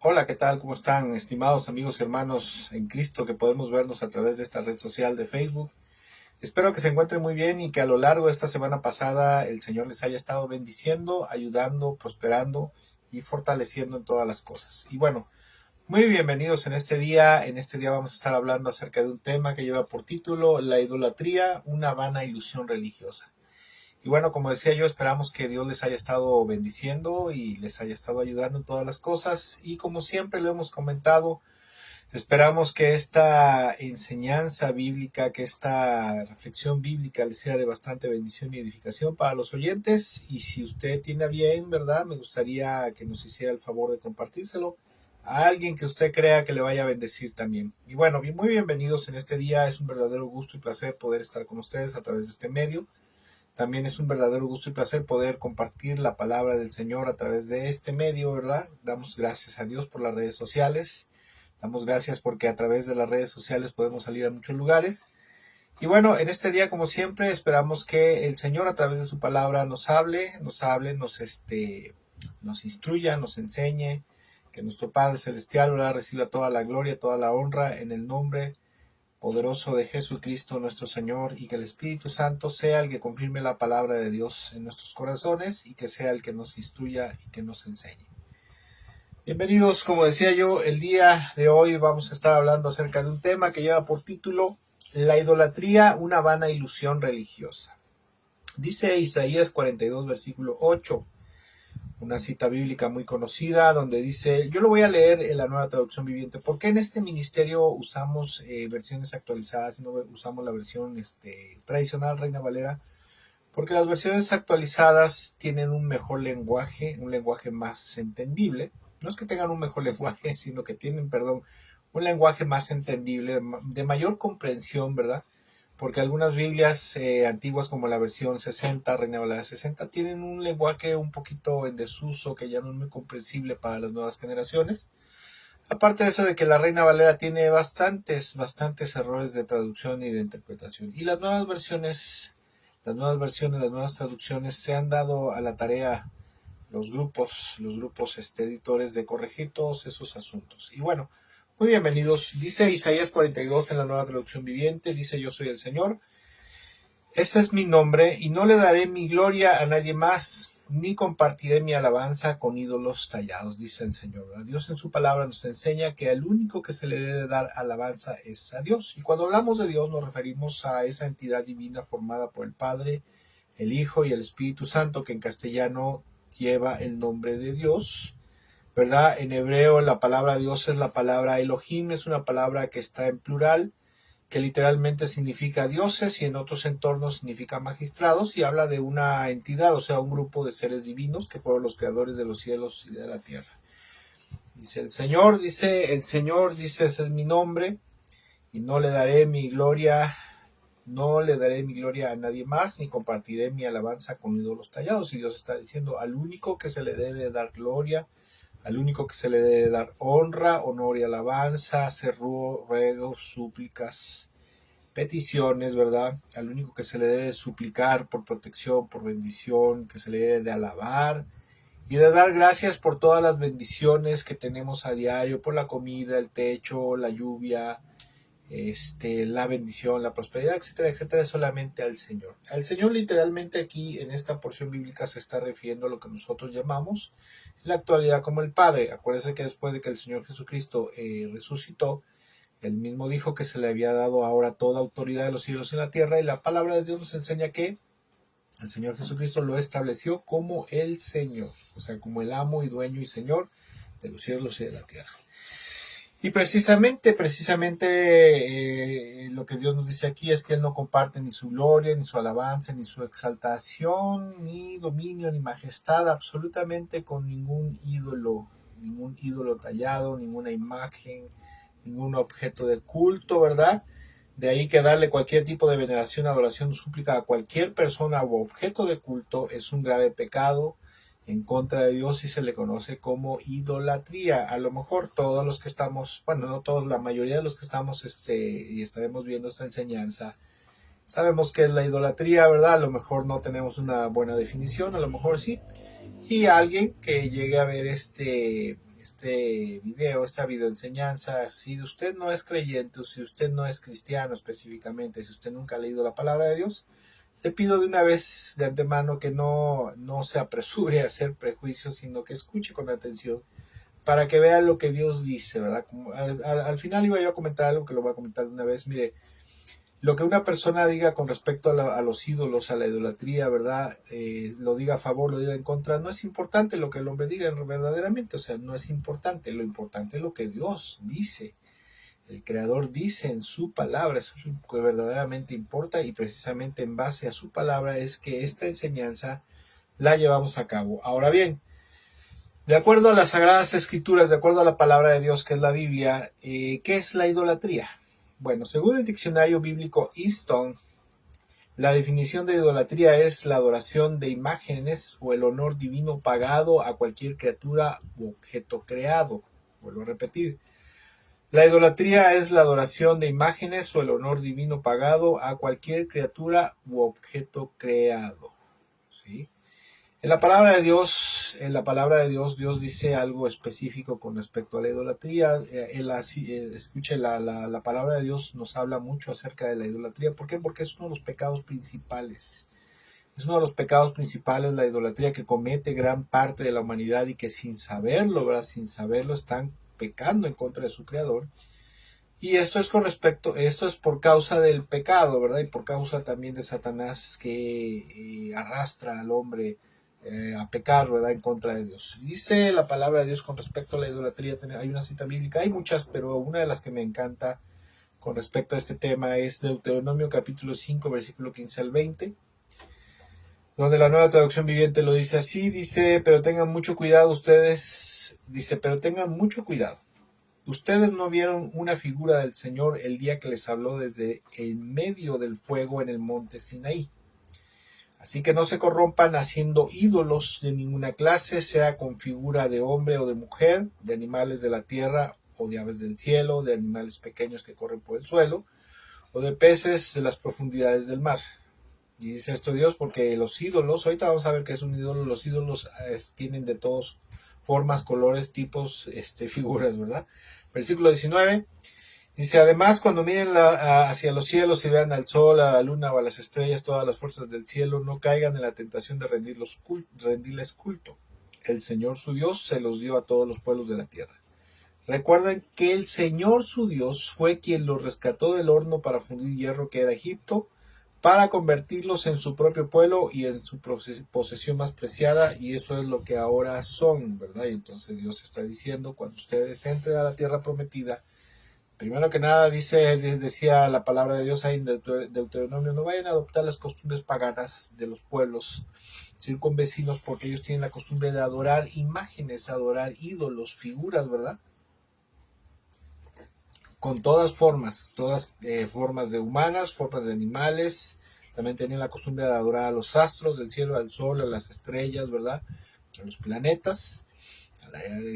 Hola, ¿qué tal? ¿Cómo están, estimados amigos y hermanos en Cristo que podemos vernos a través de esta red social de Facebook? Espero que se encuentren muy bien y que a lo largo de esta semana pasada el Señor les haya estado bendiciendo, ayudando, prosperando y fortaleciendo en todas las cosas. Y bueno, muy bienvenidos en este día. En este día vamos a estar hablando acerca de un tema que lleva por título La idolatría, una vana ilusión religiosa. Y bueno, como decía yo, esperamos que Dios les haya estado bendiciendo y les haya estado ayudando en todas las cosas. Y como siempre lo hemos comentado, esperamos que esta enseñanza bíblica, que esta reflexión bíblica les sea de bastante bendición y edificación para los oyentes. Y si usted tiene a bien, ¿verdad? Me gustaría que nos hiciera el favor de compartírselo a alguien que usted crea que le vaya a bendecir también. Y bueno, muy bienvenidos en este día. Es un verdadero gusto y placer poder estar con ustedes a través de este medio. También es un verdadero gusto y placer poder compartir la palabra del Señor a través de este medio, ¿verdad? Damos gracias a Dios por las redes sociales. Damos gracias porque a través de las redes sociales podemos salir a muchos lugares. Y bueno, en este día, como siempre, esperamos que el Señor a través de su palabra nos instruya, nos enseñe, que nuestro Padre Celestial, ¿verdad?, reciba toda la gloria, toda la honra en el nombre poderoso de Jesucristo nuestro Señor, y que el Espíritu Santo sea el que confirme la palabra de Dios en nuestros corazones y que sea el que nos instruya y que nos enseñe. Bienvenidos, como decía yo, el día de hoy vamos a estar hablando acerca de un tema que lleva por título La idolatría, una vana ilusión religiosa. Dice Isaías 42, versículo 8, una cita bíblica muy conocida donde dice, yo lo voy a leer en la Nueva Traducción Viviente, porque en este ministerio usamos versiones actualizadas y no usamos la versión tradicional Reina Valera, porque las versiones actualizadas tienen un mejor lenguaje, un lenguaje más entendible. No es que tengan un mejor lenguaje, sino que tienen, perdón, un lenguaje más entendible, de mayor comprensión, ¿verdad? Porque algunas Biblias antiguas como la versión 60, Reina Valera 60, tienen un lenguaje un poquito en desuso que ya no es muy comprensible para las nuevas generaciones. Aparte de eso de que la Reina Valera tiene bastantes errores de traducción y de interpretación. Y las nuevas traducciones se han dado a la tarea los grupos editores de corregir todos esos asuntos. Y bueno, muy bienvenidos. Dice Isaías 42 en la Nueva Traducción Viviente, dice yo soy el Señor. Ese es mi nombre y no le daré mi gloria a nadie más, ni compartiré mi alabanza con ídolos tallados, dice el Señor. Dios en su palabra nos enseña que al único que se le debe dar alabanza es a Dios. Y cuando hablamos de Dios nos referimos a esa entidad divina formada por el Padre, el Hijo y el Espíritu Santo, que en castellano lleva el nombre de Dios, ¿verdad? En hebreo la palabra Dios es la palabra Elohim, es una palabra que está en plural, que literalmente significa dioses y en otros entornos significa magistrados, y habla de una entidad, o sea, un grupo de seres divinos que fueron los creadores de los cielos y de la tierra. Dice el Señor, ese es mi nombre, y no le daré mi gloria a nadie más, ni compartiré mi alabanza con ídolos tallados. Y Dios está diciendo al único que se le debe dar gloria, al único que se le debe dar honra, honor y alabanza, hacer ruegos, súplicas, peticiones, ¿verdad? Al único que se le debe suplicar por protección, por bendición, que se le debe de alabar y de dar gracias por todas las bendiciones que tenemos a diario, por la comida, el techo, la lluvia, la bendición, la prosperidad, etcétera, etcétera, es solamente al Señor. Al Señor literalmente aquí en esta porción bíblica se está refiriendo a lo que nosotros llamamos en la actualidad como el Padre. Acuérdense que después de que el Señor Jesucristo resucitó, él mismo dijo que se le había dado ahora toda autoridad de los cielos y la tierra, y la palabra de Dios nos enseña que el Señor Jesucristo lo estableció como el Señor, o sea, como el amo y dueño y Señor de los cielos y de la tierra. Y precisamente lo que Dios nos dice aquí es que Él no comparte ni su gloria, ni su alabanza, ni su exaltación, ni dominio, ni majestad, absolutamente con ningún ídolo tallado, ninguna imagen, ningún objeto de culto, ¿verdad? De ahí que darle cualquier tipo de veneración, adoración o súplica a cualquier persona u objeto de culto es un grave pecado en contra de Dios y se le conoce como idolatría. A lo mejor todos los que estamos, bueno, no todos, la mayoría de los que estamos y estaremos viendo esta enseñanza, sabemos que es la idolatría, ¿verdad? A lo mejor no tenemos una buena definición, a lo mejor sí. Y alguien que llegue a ver este video, esta videoenseñanza, si usted no es creyente o si usted no es cristiano específicamente, si usted nunca ha leído la palabra de Dios, le pido de una vez de antemano que no se apresure a hacer prejuicios, sino que escuche con atención para que vea lo que Dios dice, ¿verdad? Como al final iba yo a comentar algo que lo voy a comentar de una vez. Mire, lo que una persona diga con respecto a los ídolos, a la idolatría, ¿verdad? Lo diga a favor, lo diga en contra, no es importante lo que el hombre diga verdaderamente, o sea, no es importante, lo importante es lo que Dios dice. El Creador dice en su palabra, eso es lo que verdaderamente importa, y precisamente en base a su palabra es que esta enseñanza la llevamos a cabo. Ahora bien, de acuerdo a las Sagradas Escrituras, de acuerdo a la palabra de Dios que es la Biblia, ¿qué es la idolatría? Bueno, según el diccionario bíblico Easton, la definición de idolatría es la adoración de imágenes o el honor divino pagado a cualquier criatura u objeto creado. Vuelvo a repetir. La idolatría es la adoración de imágenes o el honor divino pagado a cualquier criatura u objeto creado. ¿Sí? En la palabra de Dios, Dios dice algo específico con respecto a la idolatría. Escuche, la palabra de Dios nos habla mucho acerca de la idolatría. ¿Por qué? Porque es uno de los pecados principales. Es uno de los pecados principales la idolatría que comete gran parte de la humanidad y que sin saberlo, ¿verdad? Sin saberlo están pecando en contra de su creador. Y esto es por causa del pecado, ¿verdad? Y por causa también de Satanás que arrastra al hombre a pecar, ¿verdad? En contra de Dios. Dice la palabra de Dios con respecto a la idolatría, hay una cita bíblica, hay muchas, pero una de las que me encanta con respecto a este tema es Deuteronomio capítulo 5, versículo 15 al 20, donde la Nueva Traducción Viviente lo dice así, dice, pero tengan mucho cuidado ustedes, dice, pero tengan mucho cuidado. Ustedes no vieron una figura del Señor el día que les habló desde en medio del fuego en el monte Sinaí. Así que no se corrompan haciendo ídolos de ninguna clase, sea con figura de hombre o de mujer, de animales de la tierra o de aves del cielo, de animales pequeños que corren por el suelo, o de peces de las profundidades del mar. Y dice esto Dios porque los ídolos, ahorita vamos a ver qué es un ídolo, los ídolos tienen de todos formas, colores, tipos, figuras, ¿verdad? Versículo 19, dice, además cuando miren hacia los cielos y vean al sol, a la luna o a las estrellas, todas las fuerzas del cielo, no caigan en la tentación de rendirles culto. El Señor su Dios se los dio a todos los pueblos de la tierra. Recuerden que el Señor su Dios fue quien los rescató del horno para fundir hierro que era Egipto, para convertirlos en su propio pueblo y en su posesión más preciada, y eso es lo que ahora son, ¿verdad? Y entonces Dios está diciendo, cuando ustedes entren a la tierra prometida, primero que nada decía la palabra de Dios ahí en Deuteronomio, no vayan a adoptar las costumbres paganas de los pueblos circunvecinos, porque ellos tienen la costumbre de adorar imágenes, adorar ídolos, figuras, ¿verdad? Con todas formas de humanas, formas de animales. También tenían la costumbre de adorar a los astros del cielo, al sol, a las estrellas, ¿verdad? A los planetas,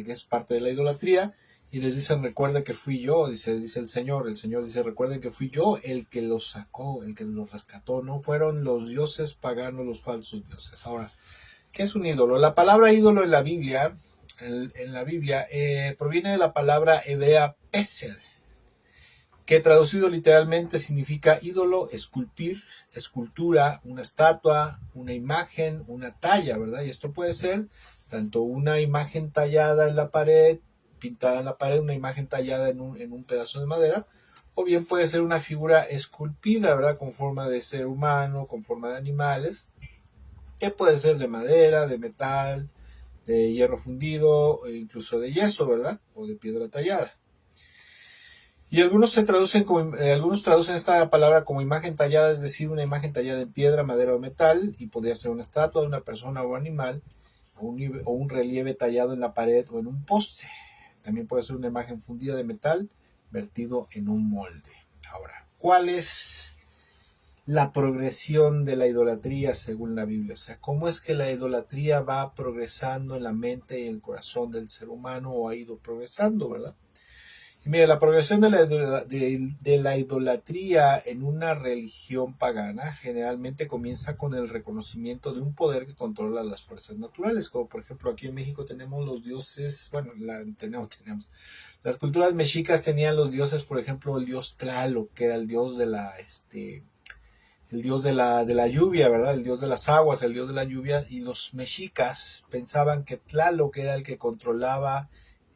que es parte de la idolatría. Y les dicen, recuerden que fui yo, dice el Señor dice, recuerden que fui yo el que los sacó, el que los rescató, no fueron los dioses paganos, los falsos dioses. Ahora, ¿qué es un ídolo? La palabra ídolo en la Biblia, proviene de la palabra hebrea pesel, que traducido literalmente significa ídolo, escultura, una estatua, una imagen, una talla, ¿verdad? Y esto puede ser tanto una imagen tallada en la pared, pintada en la pared, una imagen tallada en un pedazo de madera, o bien puede ser una figura esculpida, ¿verdad? Con forma de ser humano, con forma de animales, que puede ser de madera, de metal, de hierro fundido, e incluso de yeso, ¿verdad? O de piedra tallada. Y algunos traducen esta palabra como imagen tallada, es decir, una imagen tallada en piedra, madera o metal, y podría ser una estatua de una persona o animal, o un relieve tallado en la pared o en un poste. También puede ser una imagen fundida de metal, vertido en un molde. Ahora, ¿cuál es la progresión de la idolatría según la Biblia? O sea, ¿cómo es que la idolatría va progresando en la mente y en el corazón del ser humano, o ha ido progresando, ¿verdad? Y mira, la progresión de la idolatría en una religión pagana generalmente comienza con el reconocimiento de un poder que controla las fuerzas naturales, como por ejemplo aquí en México tenemos los dioses, bueno, tenemos. Las culturas mexicas tenían los dioses, por ejemplo, el dios Tlaloc, que era el dios el dios de la lluvia, ¿verdad? El dios de las aguas, el dios de la lluvia, y los mexicas pensaban que Tlaloc era el que controlaba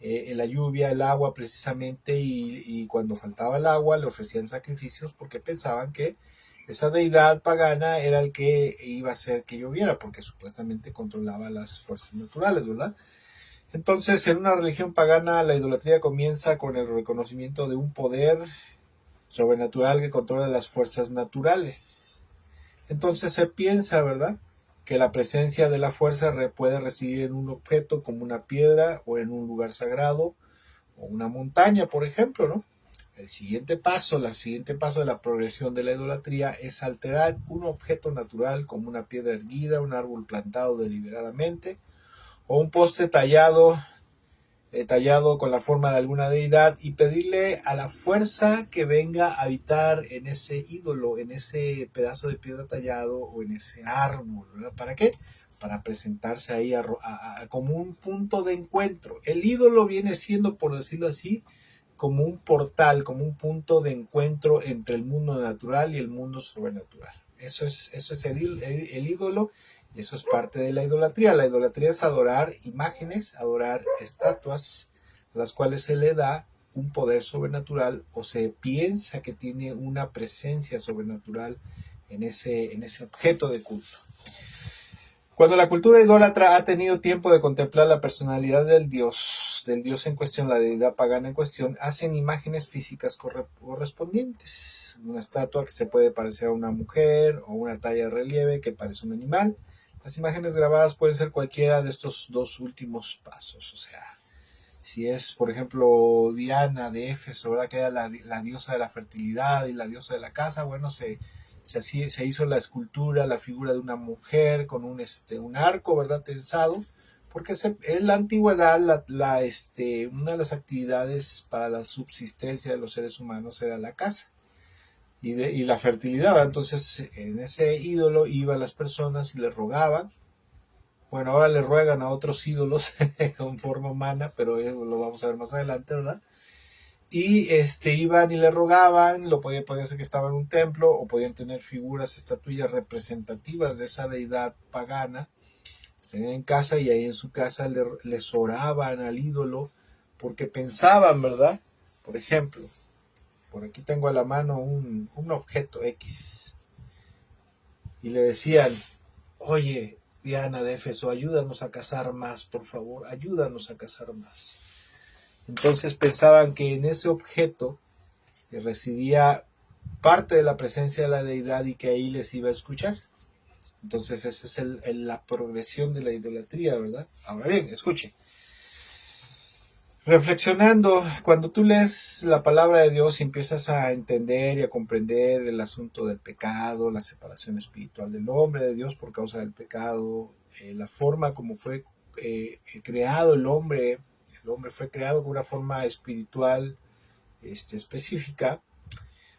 la lluvia, el agua precisamente, y cuando faltaba el agua le ofrecían sacrificios porque pensaban que esa deidad pagana era el que iba a hacer que lloviera, porque supuestamente controlaba las fuerzas naturales, ¿verdad? Entonces, en una religión pagana, la idolatría comienza con el reconocimiento de un poder sobrenatural que controla las fuerzas naturales. Entonces se piensa, ¿verdad?, que la presencia de la fuerza puede residir en un objeto como una piedra o en un lugar sagrado o una montaña, por ejemplo, ¿no? El siguiente paso de la progresión de la idolatría es alterar un objeto natural como una piedra erguida, un árbol plantado deliberadamente o un poste tallado con la forma de alguna deidad y pedirle a la fuerza que venga a habitar en ese ídolo, en ese pedazo de piedra tallado o en ese árbol, ¿verdad? ¿Para qué? Para presentarse ahí como un punto de encuentro. El ídolo viene siendo, por decirlo así, como un portal, como un punto de encuentro entre el mundo natural y el mundo sobrenatural. Eso es el ídolo, y eso es parte de la idolatría. La idolatría es adorar imágenes, adorar estatuas, a las cuales se le da un poder sobrenatural o se piensa que tiene una presencia sobrenatural en ese objeto de culto. Cuando la cultura idólatra ha tenido tiempo de contemplar la personalidad del dios en cuestión, la deidad pagana en cuestión, hacen imágenes físicas correspondientes. Una estatua que se puede parecer a una mujer o una talla de relieve que parece un animal. Las imágenes grabadas pueden ser cualquiera de estos dos últimos pasos. O sea, si es, por ejemplo, Diana de Éfeso, ¿verdad?, que era la diosa de la fertilidad y la diosa de la casa, bueno, se hizo la escultura, la figura de una mujer con un arco, ¿verdad?, tensado, porque en la antigüedad una de las actividades para la subsistencia de los seres humanos era la caza y la fertilidad, ¿verdad? Entonces en ese ídolo iban las personas y le rogaban. Bueno, ahora le ruegan a otros ídolos con forma humana, pero eso lo vamos a ver más adelante, ¿verdad? Y iban y le rogaban, podía ser que estaba en un templo, o podían tener figuras, estatuillas representativas de esa deidad pagana, tenían en casa, y ahí en su casa les oraban al ídolo, porque pensaban, ¿verdad? Por ejemplo, por aquí tengo a la mano un objeto X, y le decían: oye, Diana de Éfeso, ayúdanos a cazar más, por favor, ayúdanos a cazar más. Entonces pensaban que en ese objeto residía parte de la presencia de la deidad y que ahí les iba a escuchar. Entonces esa es la progresión de la idolatría, ¿verdad? Ahora bien, escuche. Reflexionando, cuando tú lees la palabra de Dios y empiezas a entender y a comprender el asunto del pecado, la separación espiritual del hombre de Dios por causa del pecado, la forma como fue creado el hombre fue creado con una forma espiritual específica.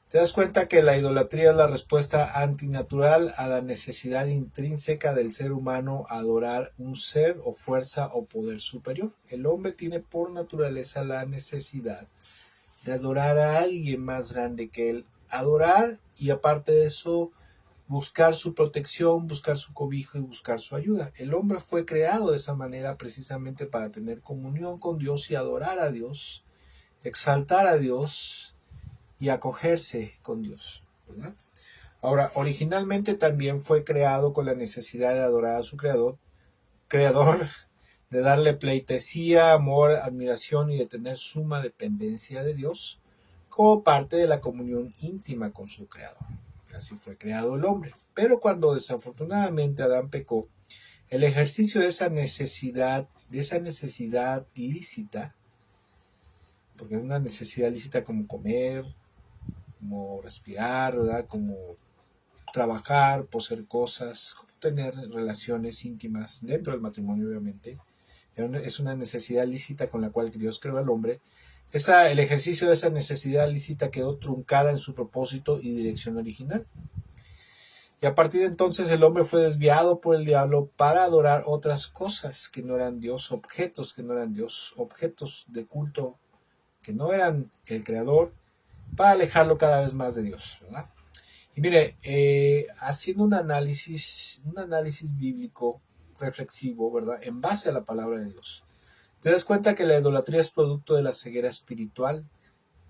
Te das cuenta que la idolatría es la respuesta antinatural a la necesidad intrínseca del ser humano a adorar un ser o fuerza o poder superior. El hombre tiene por naturaleza la necesidad de adorar a alguien más grande que él. Adorar, y aparte de eso, buscar su protección, buscar su cobijo y buscar su ayuda. El hombre fue creado de esa manera precisamente para tener comunión con Dios y adorar a Dios, exaltar a Dios y acogerse con Dios, ¿verdad? Ahora, originalmente también fue creado con la necesidad de adorar a su creador, de darle pleitesía, amor, admiración y de tener suma dependencia de Dios como parte de la comunión íntima con su creador. Así fue creado el hombre. Pero cuando desafortunadamente Adán pecó, el ejercicio de esa necesidad lícita, porque es una necesidad lícita como comer, como respirar, ¿verdad?, como trabajar, poseer cosas, tener relaciones íntimas dentro del matrimonio, obviamente. Es una necesidad lícita con la cual Dios creó al hombre. el ejercicio de esa necesidad lícita quedó truncada en su propósito y dirección original. Y a partir de entonces el hombre fue desviado por el diablo para adorar otras cosas que no eran Dios, objetos que no eran Dios, objetos de culto que no eran el creador, para alejarlo cada vez más de Dios, ¿verdad? Y mire, haciendo un análisis bíblico reflexivo, ¿verdad? En base a la palabra de Dios, te das cuenta que la idolatría es producto de la ceguera espiritual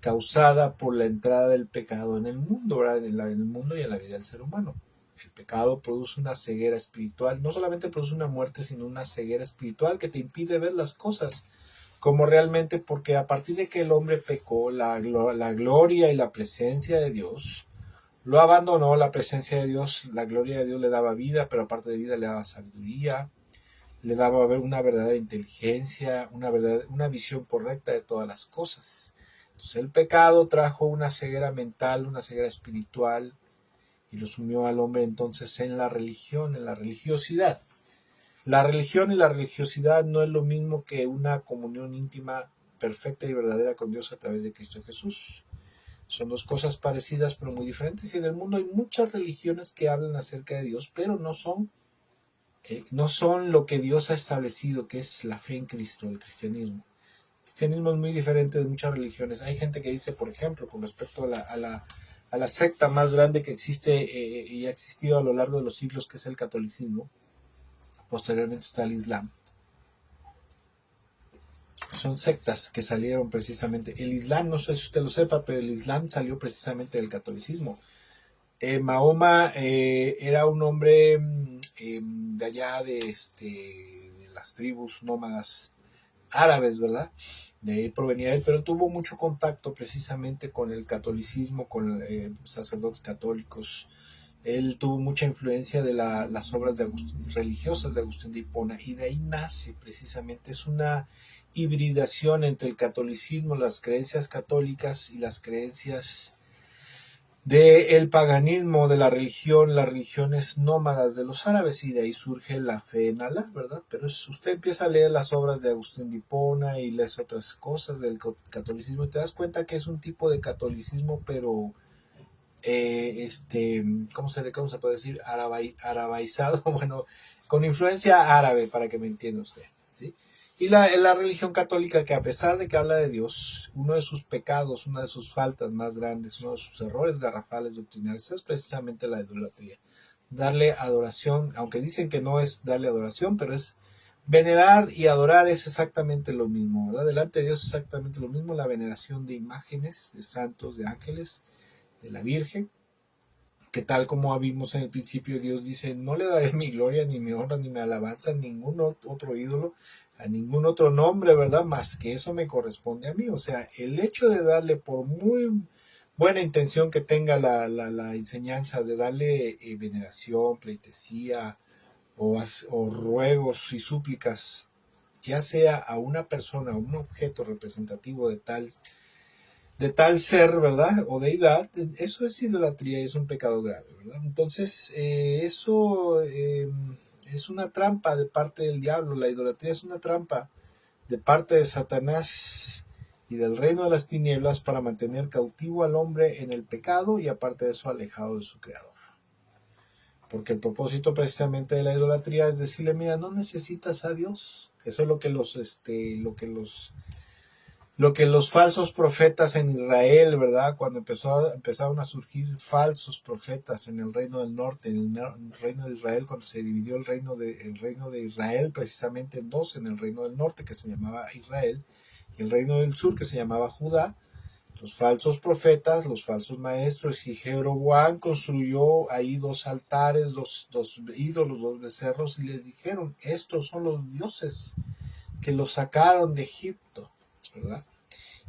causada por la entrada del pecado en el mundo, ¿verdad? En el mundo y en la vida del ser humano. El pecado produce una ceguera espiritual, no solamente produce una muerte, sino una ceguera espiritual que te impide ver las cosas como realmente, porque a partir de que el hombre pecó, la gloria y la presencia de Dios lo abandonó. La presencia de Dios, la gloria de Dios le daba vida, pero aparte de vida le daba sabiduría, le daba una verdadera inteligencia, una visión correcta de todas las cosas. Entonces el pecado trajo una ceguera mental, una ceguera espiritual, y lo sumió al hombre entonces en la religión, en la religiosidad. La religión y la religiosidad no es lo mismo que una comunión íntima, perfecta y verdadera con Dios a través de Cristo Jesús. Son dos cosas parecidas pero muy diferentes, y en el mundo hay muchas religiones que hablan acerca de Dios, pero no son lo que Dios ha establecido, que es la fe en Cristo, el cristianismo. El cristianismo es muy diferente de muchas religiones. Hay gente que dice, por ejemplo, con respecto a la secta más grande que existe y ha existido a lo largo de los siglos, que es el catolicismo. Posteriormente está el Islam. Son sectas que salieron precisamente. El Islam, no sé si usted lo sepa, pero el Islam salió precisamente del catolicismo. Mahoma era un hombre de allá de las tribus nómadas árabes, ¿verdad? De ahí provenía él, pero tuvo mucho contacto precisamente con el catolicismo, con sacerdotes católicos. Él tuvo mucha influencia de las obras religiosas de Agustín de Hipona, y de ahí nace precisamente, es una hibridación entre el catolicismo, las creencias católicas y las creencias del paganismo, de la religión, las religiones nómadas de los árabes, y de ahí surge la fe en Alá, ¿verdad? Pero usted empieza a leer las obras de Agustín de Hipona y lees otras cosas del catolicismo y te das cuenta que es un tipo de catolicismo, pero ¿cómo se puede decir? Arabaizado, bueno, con influencia árabe, para que me entienda usted, ¿sí? Y la religión católica, que a pesar de que habla de Dios, uno de sus pecados, una de sus faltas más grandes, uno de sus errores garrafales doctrinales es precisamente la idolatría. Darle adoración, aunque dicen que no es darle adoración, pero es venerar, y adorar es exactamente lo mismo, ¿verdad? Delante de Dios es exactamente lo mismo, la veneración de imágenes, de santos, de ángeles, de la Virgen, que tal como vimos en el principio, Dios dice, no le daré mi gloria, ni mi honra, ni mi alabanza a ningún otro ídolo, a ningún otro nombre, ¿verdad? Más que eso me corresponde a mí. O sea, el hecho de darle, por muy buena intención que tenga la enseñanza, de darle veneración, pleitesía o ruegos y súplicas, ya sea a una persona, a un objeto representativo de tal ser, ¿verdad? O deidad, eso es idolatría y es un pecado grave, ¿verdad? Entonces, eso es una trampa de parte del diablo. La idolatría es una trampa de parte de Satanás y del reino de las tinieblas para mantener cautivo al hombre en el pecado, y aparte de eso alejado de su creador. Porque el propósito precisamente de la idolatría es decirle, mira, no necesitas a Dios. Eso es lo que los falsos profetas en Israel, ¿verdad? Cuando empezaron a surgir falsos profetas en el reino del norte, en el reino de Israel, cuando se dividió el reino de Israel precisamente en dos, en el reino del norte, que se llamaba Israel, y el reino del sur, que se llamaba Judá. Los falsos profetas, los falsos maestros, y Jeroboam construyó ahí dos altares, dos ídolos, dos becerros, y les dijeron, estos son los dioses que los sacaron de Egipto, ¿verdad?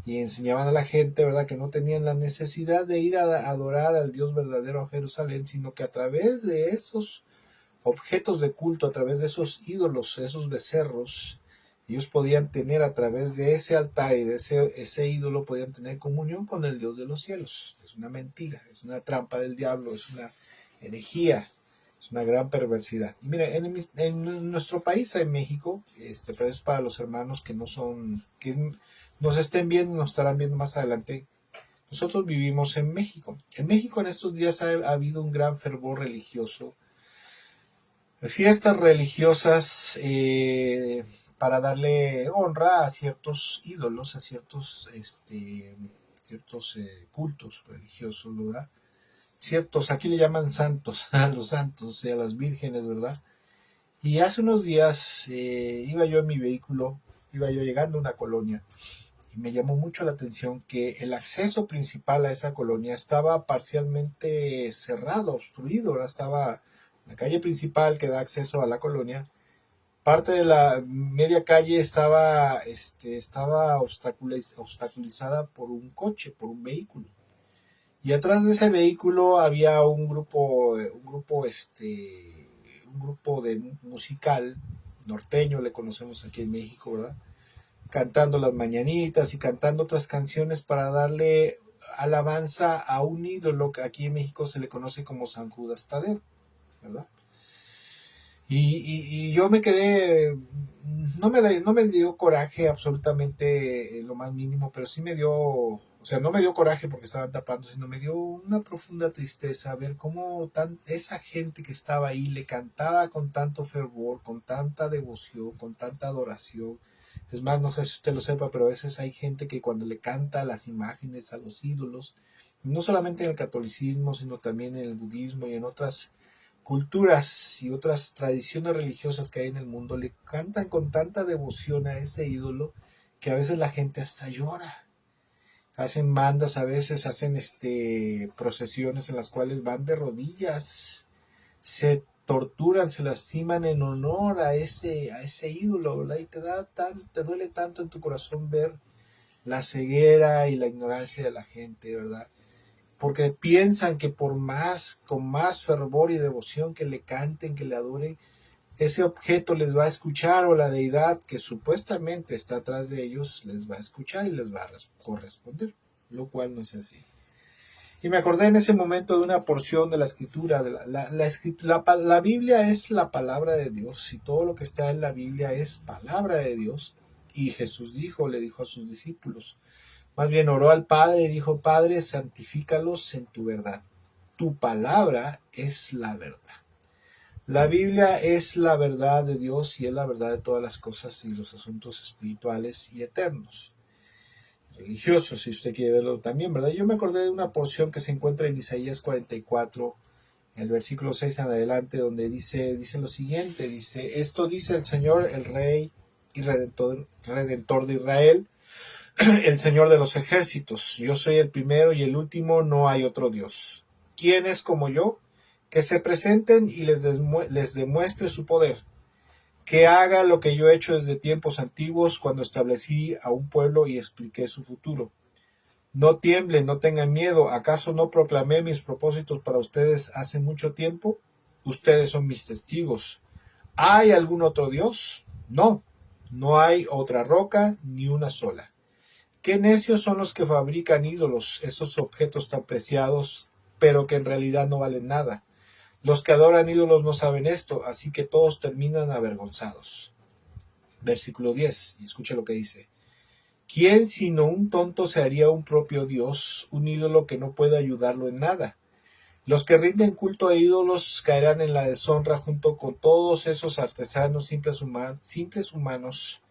Y enseñaban a la gente, ¿verdad?, que no tenían la necesidad de ir a adorar al Dios verdadero a Jerusalén, sino que a través de esos objetos de culto, a través de esos ídolos, esos becerros, ellos podían tener, a través de ese altar y de ese ídolo, podían tener comunión con el Dios de los cielos. Es una mentira, es una trampa del diablo, es una herejía. Es una gran perversidad. Y mira, en nuestro país, en México, pero es para los hermanos que no son, que nos estén viendo, nos estarán viendo más adelante. Nosotros vivimos en México. En México en estos días ha habido un gran fervor religioso, fiestas religiosas para darle honra a ciertos ídolos, a ciertos cultos religiosos, ¿verdad? Ciertos, aquí le llaman santos, a los santos, a las vírgenes, ¿verdad? Y hace unos días iba yo en mi vehículo, iba yo llegando a una colonia y me llamó mucho la atención que el acceso principal a esa colonia estaba parcialmente cerrado, obstruido, ¿verdad? Estaba la calle principal que da acceso a la colonia. Parte de la media calle estaba obstaculizada por un coche, por un vehículo. Y atrás de ese vehículo había un grupo de musical norteño, le conocemos aquí en México, ¿verdad? Cantando las mañanitas y cantando otras canciones para darle alabanza a un ídolo que aquí en México se le conoce como San Judas Tadeo, ¿verdad? Y yo me quedé, no me dio coraje absolutamente lo más mínimo, pero sí me dio, o sea, no me dio coraje porque estaban tapando, sino me dio una profunda tristeza ver cómo esa gente que estaba ahí le cantaba con tanto fervor, con tanta devoción, con tanta adoración. Es más, no sé si usted lo sepa, pero a veces hay gente que cuando le canta a las imágenes, a los ídolos, no solamente en el catolicismo, sino también en el budismo y en otras culturas y otras tradiciones religiosas que hay en el mundo, le cantan con tanta devoción a ese ídolo que a veces la gente hasta llora. Hacen bandas, a veces hacen procesiones en las cuales van de rodillas, se torturan, se lastiman en honor a ese ídolo, ¿verdad? Y te duele tanto en tu corazón ver la ceguera y la ignorancia de la gente, ¿verdad? Porque piensan que con más fervor y devoción que le canten, que le adoren, ese objeto les va a escuchar, o la deidad que supuestamente está atrás de ellos les va a escuchar y les va a corresponder, lo cual no es así. Y me acordé en ese momento de una porción de la escritura. La Biblia es la palabra de Dios, y todo lo que está en la Biblia es palabra de Dios. Y Jesús le dijo a sus discípulos, más bien oró al Padre y dijo: Padre, santifícalos en tu verdad. Tu palabra es la verdad. La Biblia es la verdad de Dios y es la verdad de todas las cosas y los asuntos espirituales y eternos. Religiosos, si usted quiere verlo también, ¿verdad? Yo me acordé de una porción que se encuentra en Isaías 44, el versículo 6 en adelante, donde dice lo siguiente, dice: esto dice el Señor, el Rey y Redentor de Israel, el Señor de los ejércitos. Yo soy el primero y el último, no hay otro Dios. ¿Quién es como yo? Que se presenten y les demuestre su poder. Que haga lo que yo he hecho desde tiempos antiguos, cuando establecí a un pueblo y expliqué su futuro. No tiemblen, no tengan miedo. ¿Acaso no proclamé mis propósitos para ustedes hace mucho tiempo? Ustedes son mis testigos. ¿Hay algún otro Dios? No, no hay otra roca ni una sola. Qué necios son los que fabrican ídolos, esos objetos tan preciados, pero que en realidad no valen nada. Los que adoran ídolos no saben esto, así que todos terminan avergonzados. Versículo 10, y escucha lo que dice. ¿Quién sino un tonto se haría un propio Dios, un ídolo que no puede ayudarlo en nada? Los que rinden culto a ídolos caerán en la deshonra junto con todos esos artesanos simples humanos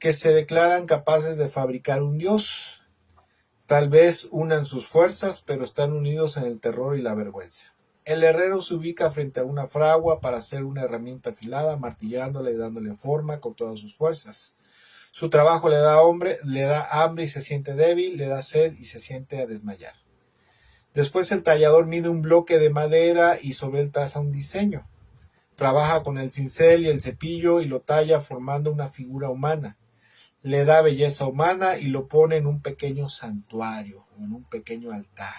que se declaran capaces de fabricar un Dios. Tal vez unan sus fuerzas, pero están unidos en el terror y la vergüenza. El herrero se ubica frente a una fragua para hacer una herramienta afilada, martillándola y dándole forma con todas sus fuerzas. Su trabajo le da hambre y se siente débil, le da sed y se siente a desmayar. Después el tallador mide un bloque de madera y sobre él traza un diseño. Trabaja con el cincel y el cepillo y lo talla formando una figura humana. Le da belleza humana y lo pone en un pequeño santuario, en un pequeño altar.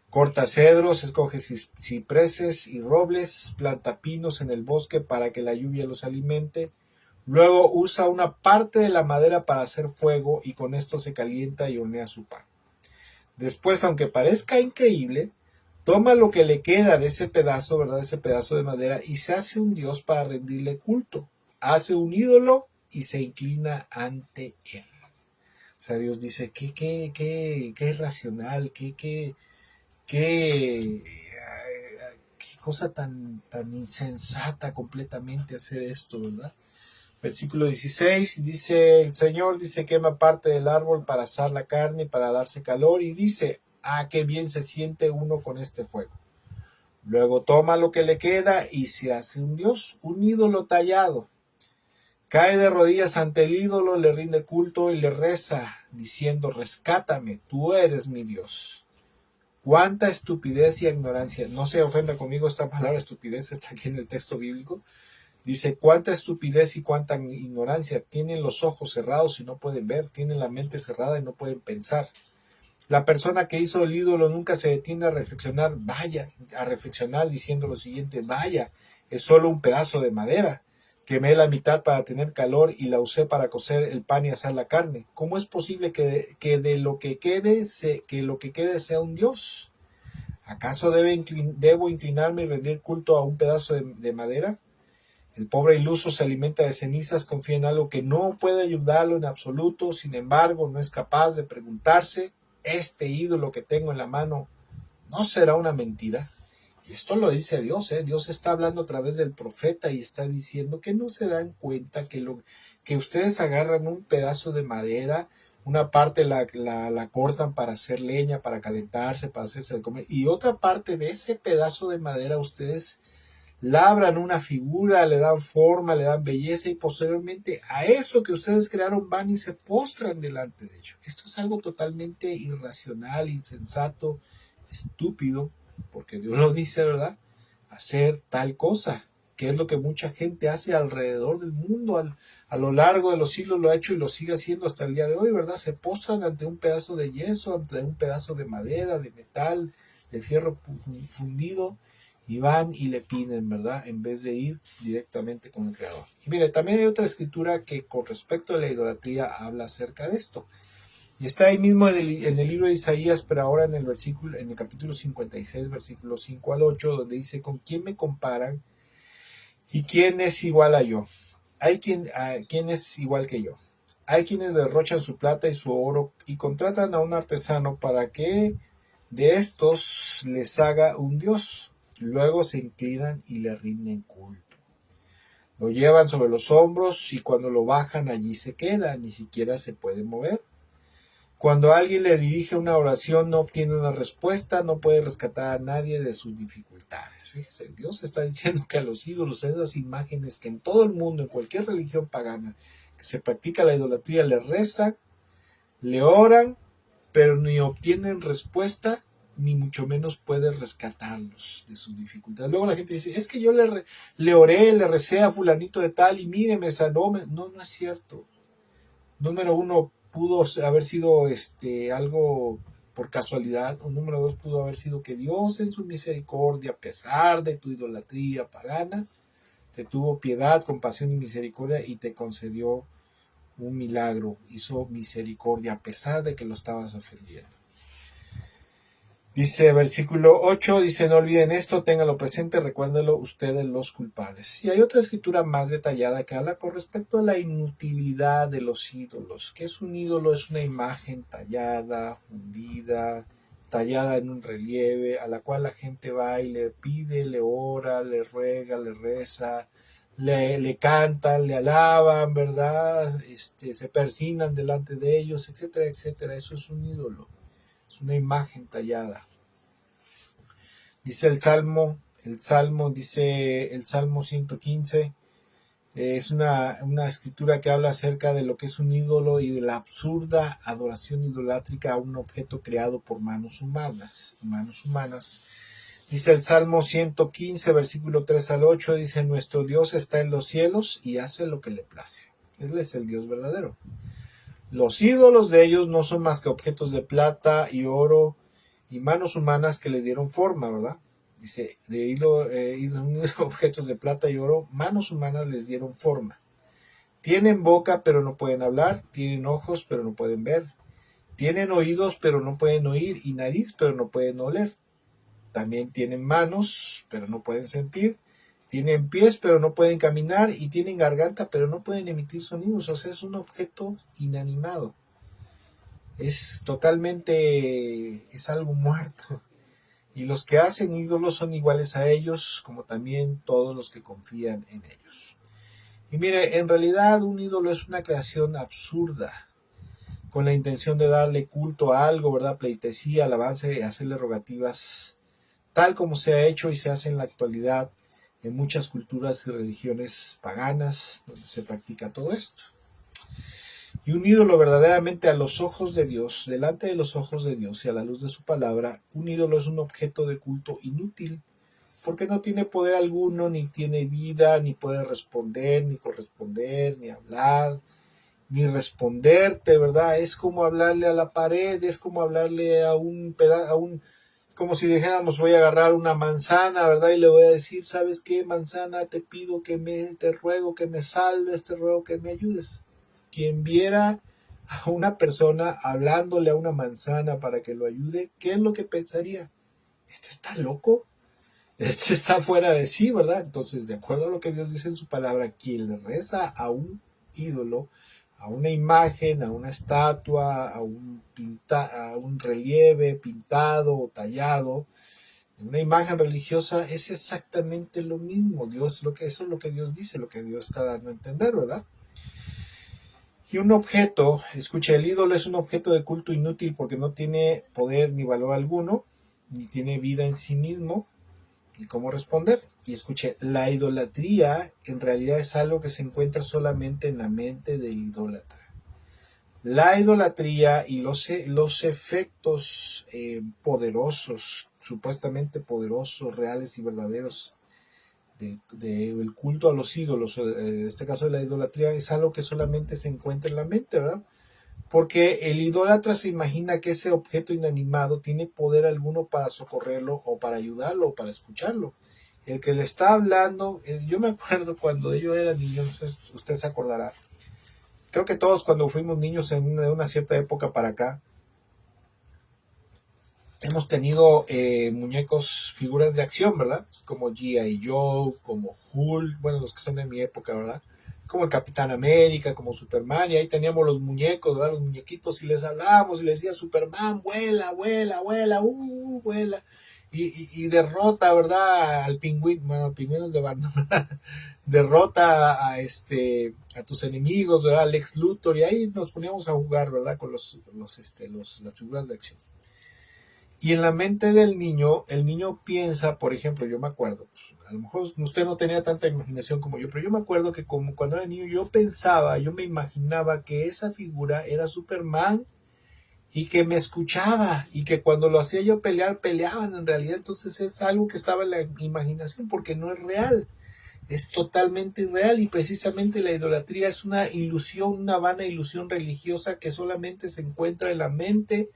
Corta cedros, escoge cipreses y robles, planta pinos en el bosque para que la lluvia los alimente. Luego usa una parte de la madera para hacer fuego y con esto se calienta y hornea su pan. Después, aunque parezca increíble, toma lo que le queda de ese pedazo, ¿verdad? Ese pedazo de madera y se hace un dios para rendirle culto. Hace un ídolo y se inclina ante él. O sea, Dios dice, qué irracional, qué cosa tan insensata completamente hacer esto, ¿verdad? Versículo 16 dice, el Señor dice, quema parte del árbol para asar la carne y para darse calor, y dice, qué bien se siente uno con este fuego. Luego toma lo que le queda y se hace un dios, un ídolo tallado. Cae de rodillas ante el ídolo, le rinde culto y le reza, diciendo, rescátame, tú eres mi Dios. Cuánta estupidez y ignorancia. No se ofenda conmigo, esta palabra estupidez está aquí en el texto bíblico. Dice, cuánta estupidez y cuánta ignorancia. Tienen los ojos cerrados y no pueden ver, tienen la mente cerrada y no pueden pensar. La persona que hizo el ídolo nunca se detiene a reflexionar, diciendo lo siguiente, vaya, es solo un pedazo de madera. Quemé la mitad para tener calor y la usé para cocer el pan y asar la carne. ¿Cómo es posible que lo que quede sea un dios? ¿Acaso debo inclinarme y rendir culto a un pedazo de madera? El pobre iluso se alimenta de cenizas, confía en algo que no puede ayudarlo en absoluto, sin embargo, no es capaz de preguntarse, ¿este ídolo que tengo en la mano no será una mentira? Y esto lo dice Dios, Dios está hablando a través del profeta y está diciendo que no se dan cuenta que ustedes agarran un pedazo de madera, una parte la cortan para hacer leña, para calentarse, para hacerse de comer, y otra parte de ese pedazo de madera ustedes labran una figura, le dan forma, le dan belleza y posteriormente a eso que ustedes crearon van y se postran delante de ello. Esto es algo totalmente irracional, insensato, estúpido, porque Dios lo dice, ¿verdad? Hacer tal cosa, que es lo que mucha gente hace alrededor del mundo, a lo largo de los siglos lo ha hecho y lo sigue haciendo hasta el día de hoy, ¿verdad? Se postran ante un pedazo de yeso, ante un pedazo de madera, de metal, de fierro fundido, y van y le piden, ¿verdad? En vez de ir directamente con el Creador. Y mire, también hay otra escritura que con respecto a la idolatría habla acerca de esto. Y está ahí mismo en el libro de Isaías, pero ahora en el capítulo 56, versículos 5 al 8, donde dice, ¿con quién me comparan? ¿Y quién es igual a yo? ¿Quién es igual que yo? Hay quienes derrochan su plata y su oro y contratan a un artesano para que de estos les haga un dios. Luego se inclinan y le rinden culto. Lo llevan sobre los hombros y cuando lo bajan allí se queda, ni siquiera se puede mover. Cuando alguien le dirige una oración no obtiene una respuesta, no puede rescatar a nadie de sus dificultades. Fíjese, Dios está diciendo que a los ídolos, a esas imágenes que en todo el mundo, en cualquier religión pagana, que se practica la idolatría, le rezan, le oran, pero ni obtienen respuesta, ni mucho menos puede rescatarlos de sus dificultades. Luego la gente dice, es que yo le oré, le recé a fulanito de tal y mire, me sanó. No es cierto. Número uno, pudo haber sido algo por casualidad, o número dos, pudo haber sido que Dios en su misericordia, a pesar de tu idolatría pagana, te tuvo piedad, compasión y misericordia y te concedió un milagro, hizo misericordia a pesar de que lo estabas ofendiendo. Dice versículo 8, dice, no olviden esto, ténganlo presente, recuérdenlo ustedes los culpables. Y hay otra escritura más detallada que habla con respecto a la inutilidad de los ídolos. ¿Qué es un ídolo? Es una imagen tallada, fundida, tallada en un relieve, a la cual la gente va y le pide, le ora, le ruega, le reza, le cantan, le alaban, ¿verdad? Se persignan delante de ellos, etcétera, etcétera. Eso es un ídolo. Es una imagen tallada. Dice el Salmo dice el Salmo 115, es una escritura que habla acerca de lo que es un ídolo y de la absurda adoración idolátrica a un objeto creado por manos humanas. Dice el Salmo 115, versículo 3 al 8, dice, nuestro Dios está en los cielos y hace lo que le place. Él es el Dios verdadero. Los ídolos de ellos no son más que objetos de plata y oro y manos humanas que le dieron forma, ¿verdad? Dice, objetos de plata y oro, manos humanas les dieron forma. Tienen boca pero no pueden hablar, tienen ojos pero no pueden ver, tienen oídos pero no pueden oír y nariz pero no pueden oler. también tienen manos, pero no pueden sentir, tienen pies, pero no pueden caminar, y tienen garganta, pero no pueden emitir sonidos. O sea, es un objeto inanimado. Es totalmente, es algo muerto. Y los que hacen ídolos son iguales a ellos, como también todos los que confían en ellos. Y mire, en realidad un ídolo es una creación absurda, con la intención de darle culto a algo, ¿verdad? Pleitesía, alabanza y hacerle rogativas, tal como se ha hecho y se hace en la actualidad en muchas culturas y religiones paganas, donde se practica todo esto. Y un ídolo verdaderamente a los ojos de Dios, delante de los ojos de Dios y a la luz de su palabra, un ídolo es un objeto de culto inútil, porque no tiene poder alguno, ni tiene vida, ni puede responder, ni corresponder, ni hablar, ni responderte, ¿verdad? Es como hablarle a la pared, es como hablarle a un pedazo, como si dijéramos, voy a agarrar una manzana, ¿verdad? Y le voy a decir, ¿sabes qué, manzana? Te pido te ruego que me salves, te ruego que me ayudes. Quien viera a una persona hablándole a una manzana para que lo ayude, ¿qué es lo que pensaría? ¿Este está loco? Este está fuera de sí, ¿verdad? Entonces, de acuerdo a lo que Dios dice en su palabra, quien le reza a un ídolo, a una imagen, a una estatua, a un relieve pintado o tallado, una imagen religiosa, es exactamente lo mismo. Eso es lo que Dios dice, lo que Dios está dando a entender, ¿verdad? Y un objeto, escucha, el ídolo es un objeto de culto inútil porque no tiene poder ni valor alguno, ni tiene vida en sí mismo, ni cómo responder. Y escuche, la idolatría en realidad es algo que se encuentra solamente en la mente del idólatra. La idolatría y los efectos poderosos, supuestamente poderosos, reales y verdaderos del culto a los ídolos, en este caso de la idolatría, es algo que solamente se encuentra en la mente, ¿verdad? Porque el idólatra se imagina que ese objeto inanimado tiene poder alguno para socorrerlo o para ayudarlo o para escucharlo. El que le está hablando, yo me acuerdo cuando yo era niño, no sé si usted se acordará, creo que todos cuando fuimos niños en una cierta época para acá, hemos tenido muñecos, figuras de acción, ¿verdad? Como G.I. Joe, como Hulk, bueno, los que son de mi época, ¿verdad? Como el Capitán América, como Superman, y ahí teníamos los muñecos, ¿verdad? Los muñequitos, y les hablábamos y les decía, Superman, vuela, vuela, vuela, vuela. Y derrota, ¿verdad? Al pingüino, bueno, al pingüino es de Batman, ¿verdad? Derrota a tus enemigos, ¿verdad? Lex Luthor, y ahí nos poníamos a jugar, ¿verdad? Con las figuras de acción. Y en la mente del niño, el niño piensa, por ejemplo, yo me acuerdo, pues, a lo mejor usted no tenía tanta imaginación como yo, pero yo me acuerdo que como cuando era niño yo me imaginaba que esa figura era Superman y que me escuchaba y que cuando lo hacía yo pelear, peleaban en realidad. Entonces es algo que estaba en la imaginación porque no es real, es totalmente irreal, y precisamente la idolatría es una ilusión, una vana ilusión religiosa que solamente se encuentra en la mente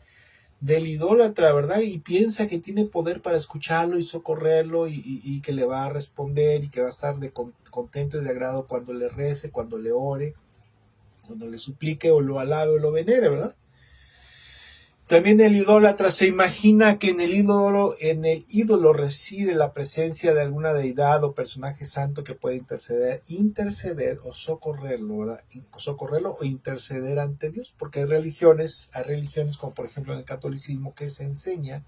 del idólatra, ¿verdad? Y piensa que tiene poder para escucharlo y socorrerlo, y que le va a responder y que va a estar contento y de agrado cuando le rece, cuando le ore, cuando le suplique o lo alabe o lo venere, ¿verdad? También el idólatra se imagina que en el ídolo reside la presencia de alguna deidad o personaje santo que puede interceder o socorrerlo, ¿verdad? Socorrerlo o interceder ante Dios, porque hay religiones como por ejemplo en el catolicismo que se enseña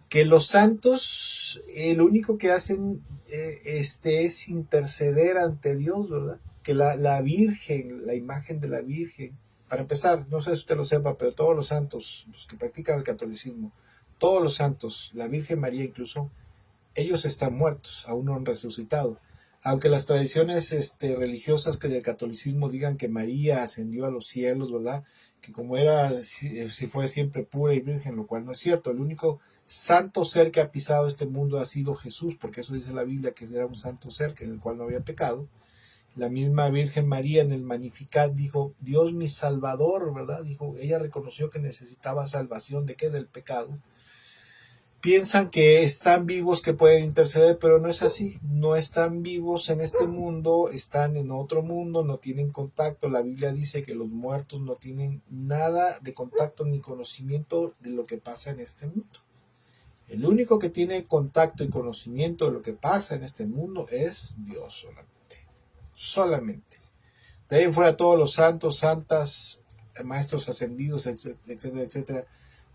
que los santos lo único que hacen es interceder ante Dios, ¿verdad? Que la Virgen, la imagen de la Virgen, para empezar, no sé si usted lo sepa, pero todos los santos, los que practican el catolicismo, todos los santos, la Virgen María incluso, ellos están muertos, aún no han resucitado. Aunque las tradiciones religiosas que del catolicismo digan que María ascendió a los cielos, ¿verdad? Que como era, si fue siempre pura y virgen, lo cual no es cierto. El único santo ser que ha pisado este mundo ha sido Jesús, porque eso dice la Biblia, que era un santo ser en el cual no había pecado. La misma Virgen María en el Magnificat dijo, Dios mi Salvador, ¿verdad? Dijo, ella reconoció que necesitaba salvación, ¿de qué? Del pecado. Piensan que están vivos, que pueden interceder, pero no es así. No están vivos en este mundo, están en otro mundo, no tienen contacto. La Biblia dice que los muertos no tienen nada de contacto ni conocimiento de lo que pasa en este mundo. El único que tiene contacto y conocimiento de lo que pasa en este mundo es Dios solamente. Solamente. De ahí en fuera todos los santos, santas, maestros ascendidos, etcétera, etcétera,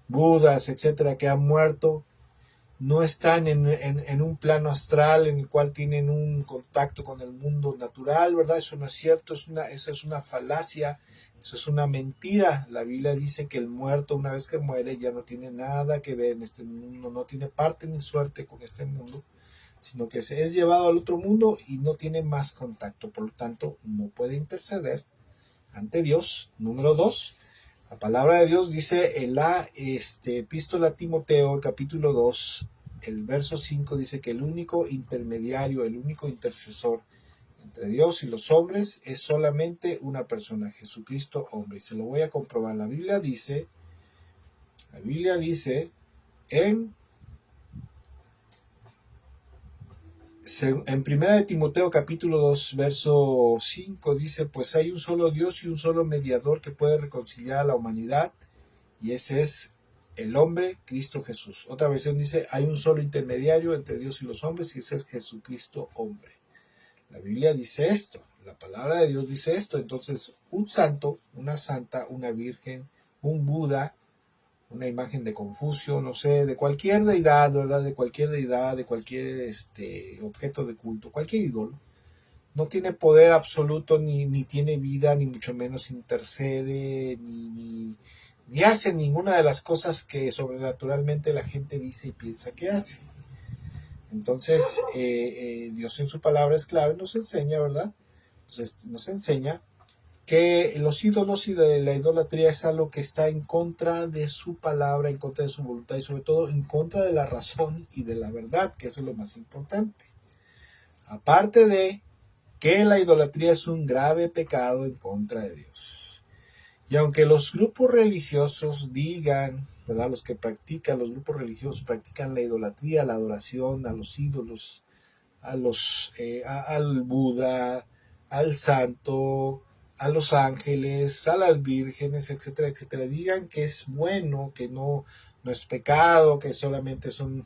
budas, etcétera, que han muerto, no están en un plano astral en el cual tienen un contacto con el mundo natural, ¿verdad? Eso no es cierto, eso es una falacia, eso es una mentira. La Biblia dice que el muerto, una vez que muere, ya no tiene nada que ver en este mundo, no tiene parte ni suerte con este mundo, sino que es llevado al otro mundo y no tiene más contacto, por lo tanto, no puede interceder ante Dios. Número 2, la palabra de Dios dice en la epístola a Timoteo, el capítulo 2, el verso 5, dice que el único intermediario, el único intercesor entre Dios y los hombres es solamente una persona, Jesucristo hombre. Y se lo voy a comprobar. La Biblia dice en primera de Timoteo capítulo 2 verso 5 dice, pues hay un solo Dios y un solo mediador que puede reconciliar a la humanidad, y ese es el hombre, Cristo Jesús. Otra versión dice, hay un solo intermediario entre Dios y los hombres, y ese es Jesucristo hombre. La Biblia dice esto, la palabra de Dios dice esto. Entonces, un santo, una santa, una virgen, un Buda, una imagen de Confucio, no sé, de cualquier deidad, ¿verdad? De cualquier deidad, de cualquier objeto de culto, cualquier ídolo, no tiene poder absoluto, ni tiene vida, ni mucho menos intercede, ni hace ninguna de las cosas que sobrenaturalmente la gente dice y piensa que hace. Entonces, Dios en su palabra es clave, nos enseña, ¿verdad? Entonces, nos enseña que los ídolos y de la idolatría es algo que está en contra de su palabra, en contra de su voluntad y sobre todo en contra de la razón y de la verdad, que eso es lo más importante. Aparte de que la idolatría es un grave pecado en contra de Dios. Y aunque los grupos religiosos digan, ¿verdad? Los grupos religiosos practican la idolatría, la adoración a los ídolos, al Buda, al santo, a los ángeles, a las vírgenes, etcétera, etcétera, digan que es bueno, que no es pecado, que solamente son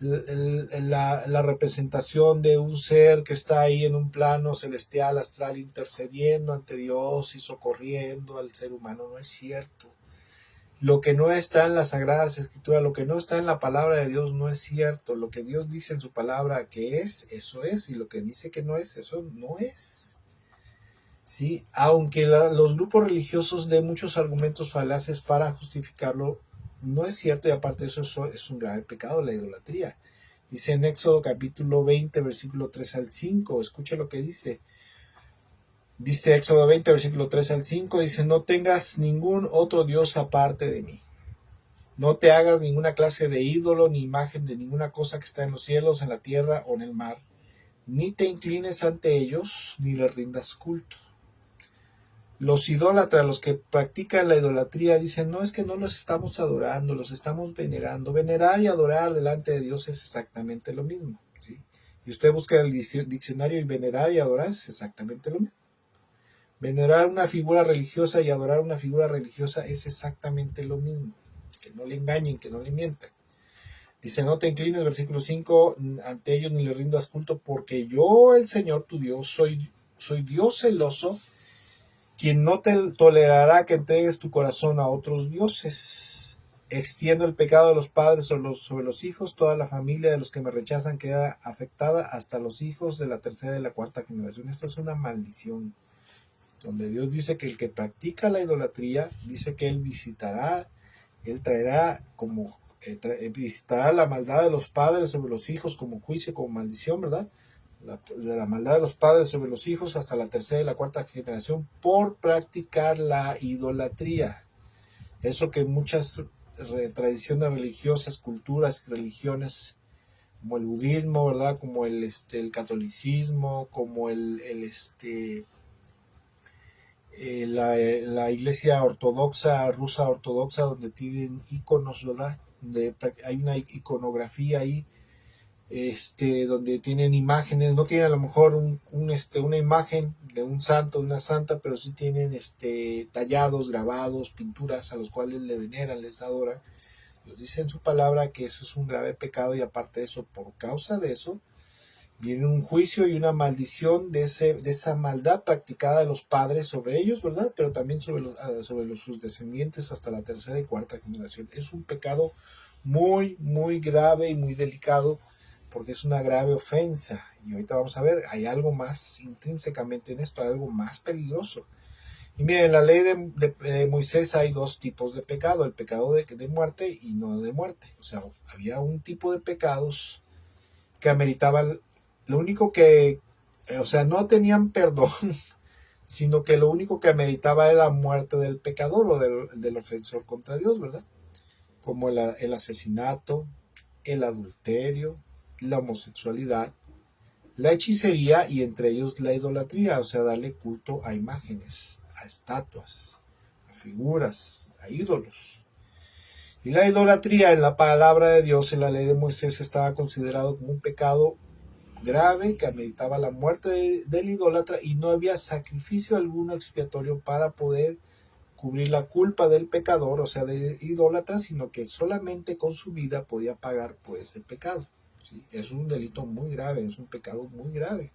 la representación de un ser que está ahí en un plano celestial, astral, intercediendo ante Dios y socorriendo al ser humano. No es cierto. Lo que no está en las Sagradas Escrituras, lo que no está en la palabra de Dios no es cierto. Lo que Dios dice en su palabra que es, eso es. Y lo que dice que no es, eso no es. ¿Sí? Aunque los grupos religiosos den muchos argumentos falaces para justificarlo, no es cierto. Y aparte de eso es un grave pecado, la idolatría. Dice en Éxodo capítulo 20, versículo 3 al 5. Escuche lo que dice. Dice Éxodo 20, versículo 3 al 5. Dice, no tengas ningún otro Dios aparte de mí. No te hagas ninguna clase de ídolo ni imagen de ninguna cosa que está en los cielos, en la tierra o en el mar. Ni te inclines ante ellos, ni les rindas culto. Los idólatras, los que practican la idolatría, dicen, no, es que no los estamos adorando, los estamos venerando. Venerar y adorar delante de Dios es exactamente lo mismo. ¿Sí? Y usted busca en el diccionario y venerar y adorar es exactamente lo mismo. Venerar una figura religiosa y adorar una figura religiosa es exactamente lo mismo. Que no le engañen, que no le mientan. Dice, no te inclines, versículo 5, ante ellos ni le rindas culto, porque yo, el Señor tu Dios, soy Dios celoso, quien no te tolerará que entregues tu corazón a otros dioses. Extiendo el pecado de los padres sobre los hijos, toda la familia de los que me rechazan queda afectada, hasta los hijos de la tercera y la cuarta generación. Esto es una maldición, donde Dios dice que el que practica la idolatría, dice que Él traerá visitará la maldad de los padres sobre los hijos como juicio, como maldición, ¿verdad? La maldad de los padres sobre los hijos hasta la tercera y la cuarta generación por practicar la idolatría. Eso que muchas tradiciones religiosas, culturas, religiones, como el budismo, ¿verdad? Como el catolicismo, como la iglesia ortodoxa, rusa ortodoxa, donde tienen iconos, ¿verdad? Donde hay una iconografía ahí, donde tienen imágenes, no tienen a lo mejor una imagen de un santo, de una santa, pero sí tienen tallados, grabados, pinturas a los cuales le veneran, les adoran. Dios dice en su palabra que eso es un grave pecado y aparte de eso, por causa de eso, viene un juicio y una maldición de esa maldad practicada de los padres sobre ellos, ¿verdad? Pero también sobre sus descendientes hasta la tercera y cuarta generación. Es un pecado muy, muy grave y muy delicado porque es una grave ofensa. Y ahorita vamos a ver, hay algo más intrínsecamente en esto, algo más peligroso. Y miren, en la ley de Moisés hay dos tipos de pecado, el pecado de muerte y no de muerte. O sea, había un tipo de pecados que ameritaban, lo único que, o sea, no tenían perdón, sino que lo único que ameritaba era la muerte del pecador o del ofensor contra Dios, ¿verdad? Como el asesinato, el adulterio, la homosexualidad, la hechicería y entre ellos la idolatría, o sea, darle culto a imágenes, a estatuas, a figuras, a ídolos. Y la idolatría en la palabra de Dios, en la ley de Moisés, estaba considerado como un pecado grave que ameritaba la muerte del idólatra y no había sacrificio alguno expiatorio para poder cubrir la culpa del pecador, o sea, de idólatra, sino que solamente con su vida podía pagar pues el pecado. ¿Sí? Es un delito muy grave, es un pecado muy grave.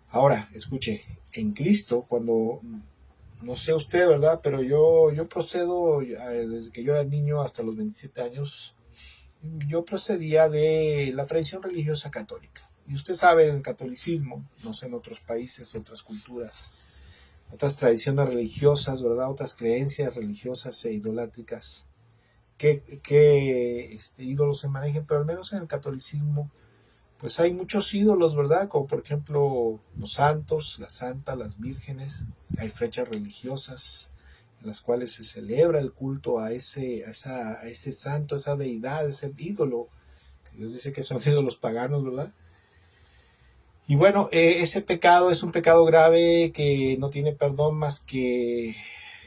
Ahora, escuche, en Cristo, cuando, no sé usted, ¿verdad? Pero yo procedo, desde que yo era niño hasta los 27 años, yo procedía de la tradición religiosa católica. Y usted sabe, en el catolicismo, no sé, en otros países, otras culturas, otras tradiciones religiosas, ¿verdad? Otras creencias religiosas e idolátricas, que ídolos se manejen, pero al menos en el catolicismo, pues hay muchos ídolos, ¿verdad? Como por ejemplo los santos, las santas, las vírgenes. Hay fechas religiosas en las cuales se celebra el culto a ese santo, a esa deidad, a ese ídolo. Que Dios dice que son ídolos paganos, ¿verdad? Y bueno, ese pecado es un pecado grave que no tiene perdón más que...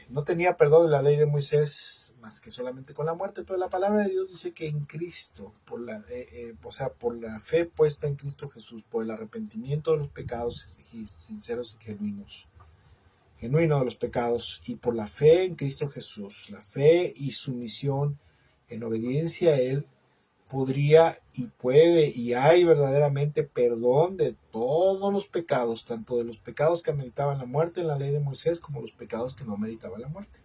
No tenía perdón en la ley de Moisés más que solamente con la muerte, pero la palabra de Dios dice que en Cristo, o sea, por la fe puesta en Cristo Jesús, por el arrepentimiento de los pecados sinceros y genuino de los pecados, y por la fe en Cristo Jesús, la fe y sumisión en obediencia a Él, podría y puede y hay verdaderamente perdón de todos los pecados, tanto de los pecados que ameritaban la muerte en la ley de Moisés como los pecados que no ameritaban la muerte.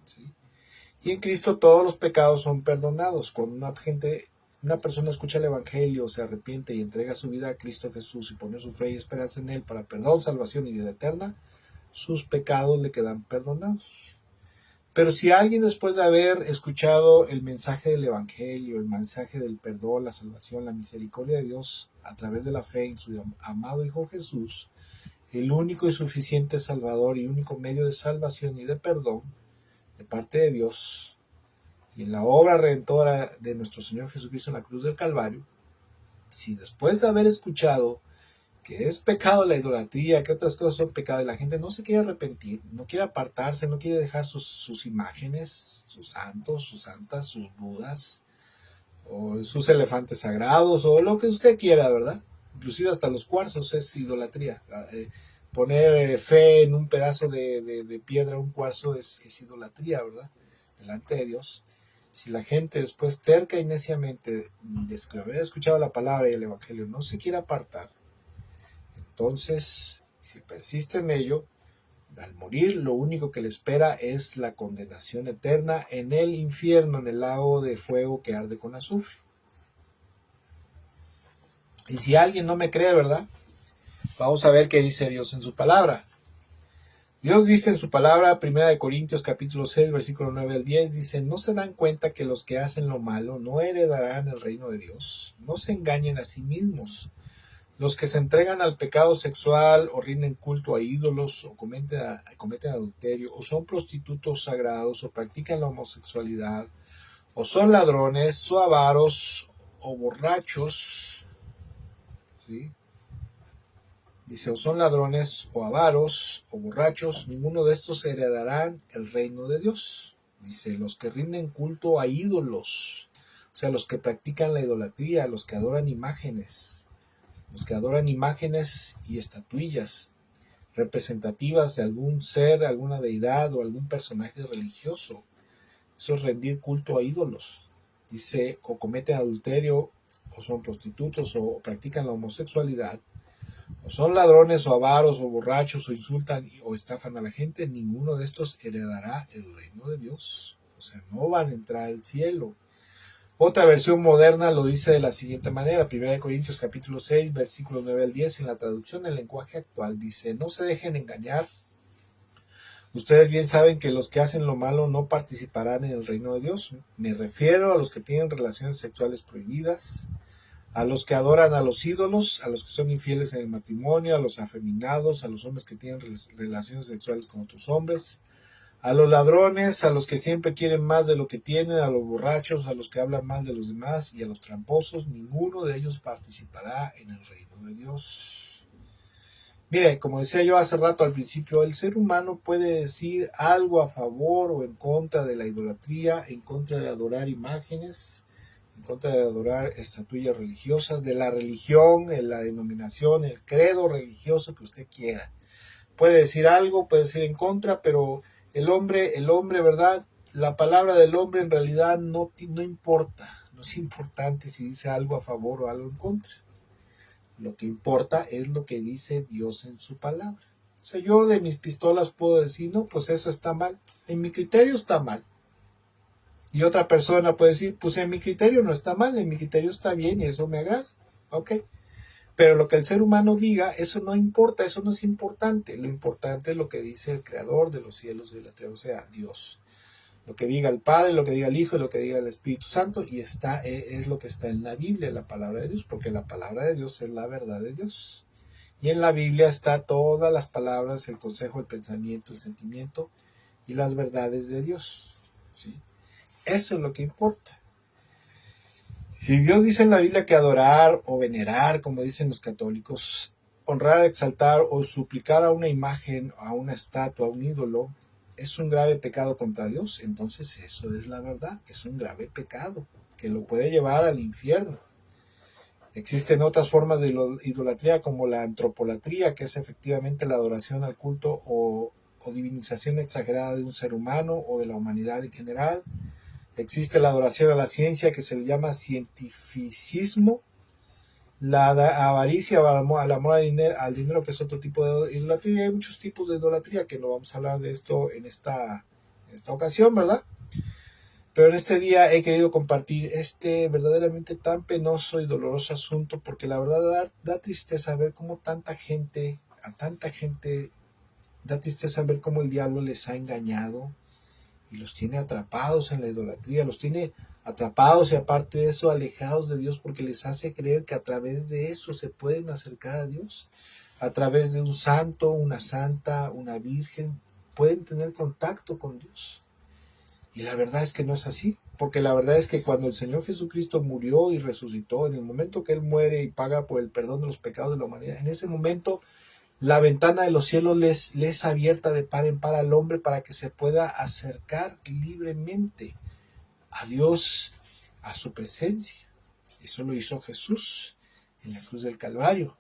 ¿Sí? Y en Cristo todos los pecados son perdonados. Cuando una persona escucha el Evangelio, se arrepiente y entrega su vida a Cristo Jesús y pone su fe y esperanza en Él para perdón, salvación y vida eterna, sus pecados le quedan perdonados. Pero si alguien después de haber escuchado el mensaje del Evangelio, el mensaje del perdón, la salvación, la misericordia de Dios a través de la fe en su amado Hijo Jesús, el único y suficiente Salvador y único medio de salvación y de perdón de parte de Dios, y en la obra redentora de nuestro Señor Jesucristo en la cruz del Calvario, si después de haber escuchado que es pecado la idolatría, que otras cosas son pecado, y la gente no se quiere arrepentir, no quiere apartarse, no quiere dejar sus imágenes, sus santos, sus santas, sus budas, o sus elefantes sagrados, o lo que usted quiera, ¿verdad? Inclusive hasta los cuarzos es idolatría. Poner fe en un pedazo de piedra, un cuarzo, es idolatría, ¿verdad? Delante de Dios. Si la gente después terca y neciamente, desde que haber escuchado la palabra y el Evangelio, no se quiere apartar, entonces, si persiste en ello, al morir lo único que le espera es la condenación eterna en el infierno, en el lago de fuego que arde con azufre. Y si alguien no me cree, ¿verdad? Vamos a ver qué dice Dios en su palabra. Dios dice en su palabra, 1 Corintios capítulo 6, versículo 9 al 10, dice: ¿No se dan cuenta que los que hacen lo malo no heredarán el reino de Dios? No se engañen a sí mismos. Los que se entregan al pecado sexual o rinden culto a ídolos o cometen adulterio o son prostitutos sagrados o practican la homosexualidad o son ladrones o avaros o borrachos, ¿sí? Dice, o son ladrones o avaros o borrachos, ninguno de estos heredarán el reino de Dios. Dice, los que rinden culto a ídolos, o sea, los que practican la idolatría, los que adoran imágenes y estatuillas representativas de algún ser, alguna deidad o algún personaje religioso. Eso es rendir culto a ídolos. Dice, o cometen adulterio, o son prostitutos, o practican la homosexualidad, o son ladrones, o avaros, o borrachos, o insultan o estafan a la gente. Ninguno de estos heredará el reino de Dios. O sea, no van a entrar al cielo. Otra versión moderna lo dice de la siguiente manera, 1 Corintios capítulo 6, versículos 9 al 10, en la traducción del lenguaje actual, dice, no se dejen engañar. Ustedes bien saben que los que hacen lo malo no participarán en el reino de Dios. Me refiero a los que tienen relaciones sexuales prohibidas, a los que adoran a los ídolos, a los que son infieles en el matrimonio, a los afeminados, a los hombres que tienen relaciones sexuales con otros hombres, a los ladrones, a los que siempre quieren más de lo que tienen, a los borrachos, a los que hablan mal de los demás y a los tramposos. Ninguno de ellos participará en el reino de Dios. Mire, como decía yo hace rato al principio, el ser humano puede decir algo a favor o en contra de la idolatría, en contra de adorar imágenes, en contra de adorar estatuillas religiosas, de la religión, de la denominación, el credo religioso que usted quiera. Puede decir algo, puede decir en contra, pero el hombre, ¿verdad? La palabra del hombre en realidad no importa, no es importante si dice algo a favor o algo en contra. Lo que importa es lo que dice Dios en su palabra. O sea, yo de mis pistolas puedo decir, no, pues eso está mal. En mi criterio está mal. Y otra persona puede decir, pues en mi criterio no está mal, en mi criterio está bien y eso me agrada. Ok. Pero lo que el ser humano diga, eso no importa, eso no es importante. Lo importante es lo que dice el Creador de los cielos y de la tierra, o sea, Dios. Lo que diga el Padre, lo que diga el Hijo, lo que diga el Espíritu Santo, y es lo que está en la Biblia, la palabra de Dios, porque la palabra de Dios es la verdad de Dios. Y en la Biblia está todas las palabras, el consejo, el pensamiento, el sentimiento y las verdades de Dios. ¿Sí? Eso es lo que importa. Si Dios dice en la Biblia que adorar o venerar, como dicen los católicos, honrar, exaltar o suplicar a una imagen, a una estatua, a un ídolo, es un grave pecado contra Dios, entonces eso es la verdad, es un grave pecado que lo puede llevar al infierno. Existen otras formas de idolatría como la antropolatría, que es efectivamente la adoración al culto o divinización exagerada de un ser humano o de la humanidad en general. Existe la adoración a la ciencia, que se le llama cientificismo, la avaricia o al amor al dinero, que es otro tipo de idolatría. Hay muchos tipos de idolatría que no vamos a hablar de esto en esta ocasión, ¿verdad? Pero en este día he querido compartir este verdaderamente tan penoso y doloroso asunto, porque la verdad da tristeza ver cómo a tanta gente, da tristeza ver cómo el diablo les ha engañado y los tiene atrapados en la idolatría, los tiene atrapados y aparte de eso alejados de Dios, porque les hace creer que a través de eso se pueden acercar a Dios, a través de un santo, una santa, una virgen, pueden tener contacto con Dios. Y la verdad es que no es así, porque la verdad es que cuando el Señor Jesucristo murió y resucitó, en el momento que Él muere y paga por el perdón de los pecados de la humanidad, en ese momento la ventana de los cielos les es abierta de par en par al hombre para que se pueda acercar libremente a Dios, a su presencia. Eso lo hizo Jesús en la cruz del Calvario.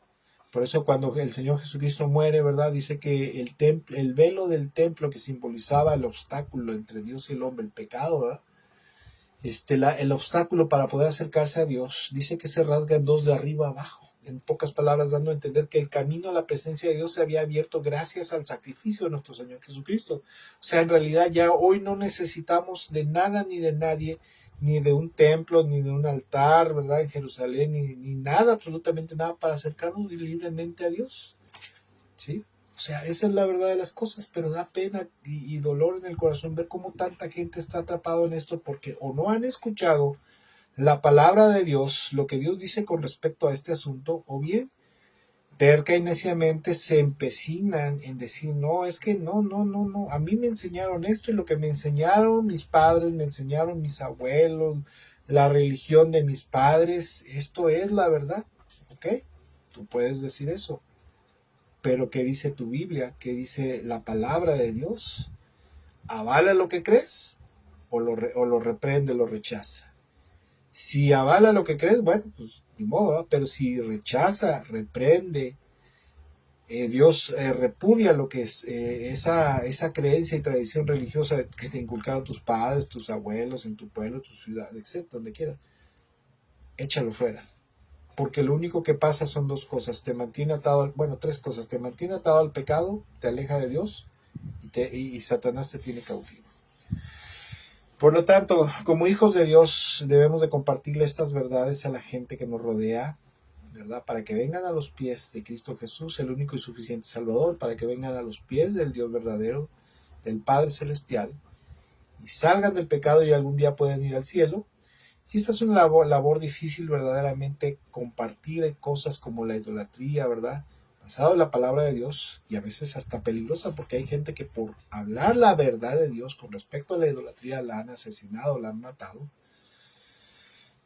Por eso cuando el Señor Jesucristo muere, ¿verdad? Dice que el velo del templo que simbolizaba el obstáculo entre Dios y el hombre, el pecado, ¿verdad? El obstáculo para poder acercarse a Dios, dice que se rasga en dos de arriba abajo. En pocas palabras, dando a entender que el camino a la presencia de Dios se había abierto gracias al sacrificio de nuestro Señor Jesucristo. O sea, en realidad ya hoy no necesitamos de nada ni de nadie, ni de un templo, ni de un altar, ¿verdad? En Jerusalén, ni nada, absolutamente nada, para acercarnos libremente a Dios. ¿Sí? O sea, esa es la verdad de las cosas, pero da pena y dolor en el corazón ver cómo tanta gente está atrapada en esto, porque o no han escuchado la palabra de Dios, lo que Dios dice con respecto a este asunto, o bien terca y neciamente se empecinan en decir, no, es que no, a mí me enseñaron esto y lo que me enseñaron mis padres, me enseñaron mis abuelos, la religión de mis padres, esto es la verdad, ¿ok? Tú puedes decir eso, pero ¿qué dice tu Biblia? ¿Qué dice la palabra de Dios? ¿Avala lo que crees o lo reprende, lo rechaza? Si avala lo que crees, bueno, pues ni modo, ¿verdad? Pero si rechaza, reprende, Dios repudia lo que es esa creencia y tradición religiosa que te inculcaron tus padres, tus abuelos, en tu pueblo, tu ciudad, etc., donde quieras. Échalo fuera. Porque lo único que pasa son dos cosas. Te mantiene atado, bueno, tres cosas. Te mantiene atado al pecado, te aleja de Dios y Satanás te tiene cautivo. Por lo tanto, como hijos de Dios, debemos de compartirle estas verdades a la gente que nos rodea, ¿verdad? Para que vengan a los pies de Cristo Jesús, el único y suficiente Salvador, para que vengan a los pies del Dios verdadero, del Padre Celestial, y salgan del pecado y algún día pueden ir al cielo. Y esta es una labor difícil verdaderamente, compartir cosas como la idolatría, ¿verdad? Basado en la palabra de Dios, y a veces hasta peligrosa, porque hay gente que por hablar la verdad de Dios con respecto a la idolatría la han asesinado, la han matado.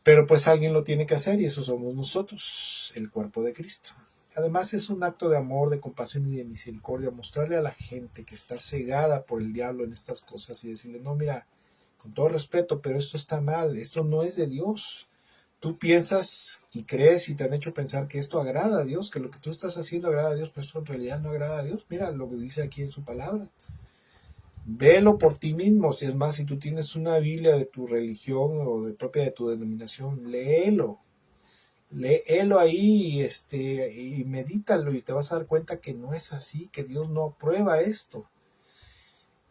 Pero pues alguien lo tiene que hacer y eso somos nosotros, el cuerpo de Cristo. Además es un acto de amor, de compasión y de misericordia mostrarle a la gente que está cegada por el diablo en estas cosas y decirle, no, mira, con todo respeto, pero esto está mal, esto no es de Dios. Tú piensas y crees y te han hecho pensar que esto agrada a Dios, que lo que tú estás haciendo agrada a Dios, pero esto en realidad no agrada a Dios. Mira lo que dice aquí en su palabra. Velo por ti mismo. Si es más, si tú tienes una Biblia de tu religión o de propia de tu denominación, léelo. Léelo ahí y medítalo y te vas a dar cuenta que no es así, que Dios no aprueba esto.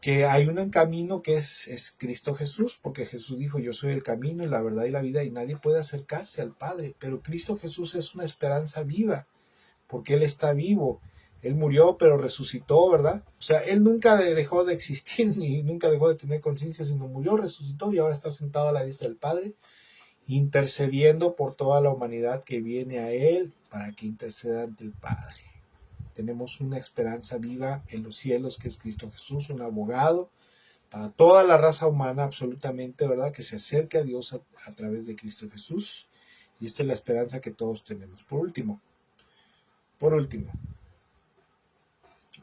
Que hay un camino que es Cristo Jesús, porque Jesús dijo, yo soy el camino y la verdad y la vida y nadie puede acercarse al Padre. Pero Cristo Jesús es una esperanza viva, porque Él está vivo. Él murió, pero resucitó, ¿verdad? O sea, Él nunca dejó de existir, ni nunca dejó de tener conciencia, sino murió, resucitó y ahora está sentado a la diestra del Padre, intercediendo por toda la humanidad que viene a Él para que interceda ante el Padre. Tenemos una esperanza viva en los cielos, que es Cristo Jesús, un abogado para toda la raza humana, absolutamente, ¿verdad? Que se acerque a Dios a través de Cristo Jesús. Y esta es la esperanza que todos tenemos. Por último,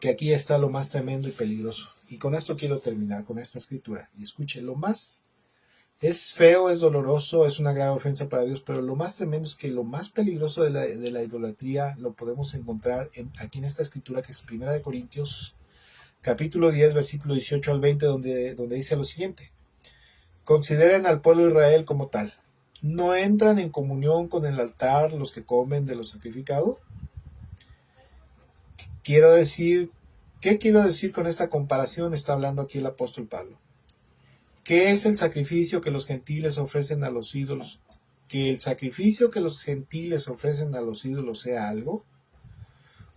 que aquí está lo más tremendo y peligroso. Y con esto quiero terminar, con esta escritura. Y escuche, lo más es feo, es doloroso, es una grave ofensa para Dios, pero lo más tremendo es que lo más peligroso de la idolatría lo podemos encontrar aquí en esta escritura, que es 1 Corintios, capítulo 10, versículo 18 al 20, donde dice lo siguiente. Consideren al pueblo de Israel como tal. ¿No entran en comunión con el altar los que comen de lo sacrificado? ¿Qué quiero decir con esta comparación? Está hablando aquí el apóstol Pablo. ¿Qué es el sacrificio que los gentiles ofrecen a los ídolos? ¿Que el sacrificio que los gentiles ofrecen a los ídolos sea algo?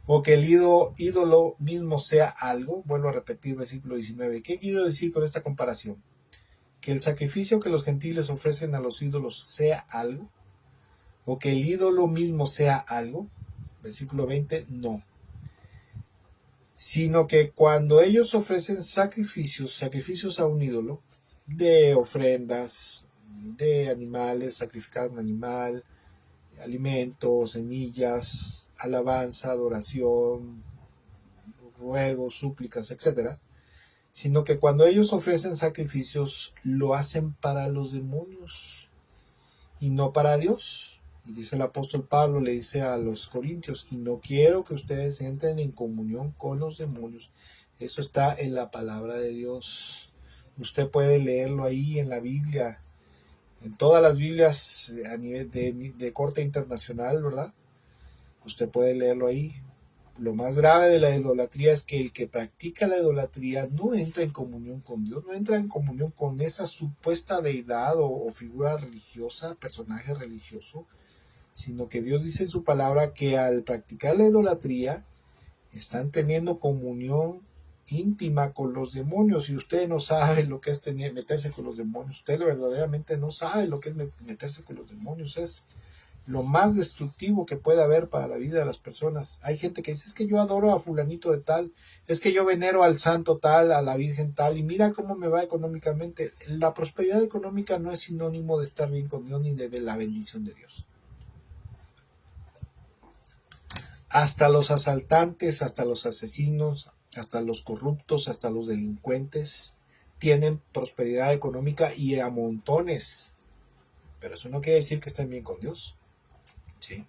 ¿O que el ídolo mismo sea algo? Vuelvo a repetir versículo 19. ¿Qué quiero decir con esta comparación? ¿Que el sacrificio que los gentiles ofrecen a los ídolos sea algo? ¿O que el ídolo mismo sea algo? Versículo 20, no. Sino que cuando ellos ofrecen sacrificios a un ídolo, de ofrendas, de animales, sacrificar un animal, alimentos, semillas, alabanza, adoración, ruegos, súplicas, etc. Sino que cuando ellos ofrecen sacrificios, lo hacen para los demonios y no para Dios. Y dice el apóstol Pablo, le dice a los corintios, y no quiero que ustedes entren en comunión con los demonios. Eso está en la palabra de Dios. Usted puede leerlo ahí en la Biblia, en todas las Biblias a nivel de corte internacional, ¿verdad? Usted puede leerlo ahí. Lo más grave de la idolatría es que el que practica la idolatría no entra en comunión con Dios, no entra en comunión con esa supuesta deidad o figura religiosa, personaje religioso, sino que Dios dice en su palabra que al practicar la idolatría están teniendo comunión íntima con los demonios, y usted no sabe lo que es meterse con los demonios. Usted verdaderamente no sabe lo que es meterse con los demonios. Es lo más destructivo que puede haber para la vida de las personas. Hay gente que dice, es que yo adoro a fulanito de tal, es que yo venero al santo tal, a la virgen tal, y mira cómo me va económicamente. La prosperidad económica no es sinónimo de estar bien con Dios ni de la bendición de Dios. Hasta los asaltantes, hasta los asesinos, hasta los corruptos, hasta los delincuentes tienen prosperidad económica y a montones. Pero eso no quiere decir que estén bien con Dios. ¿Sí?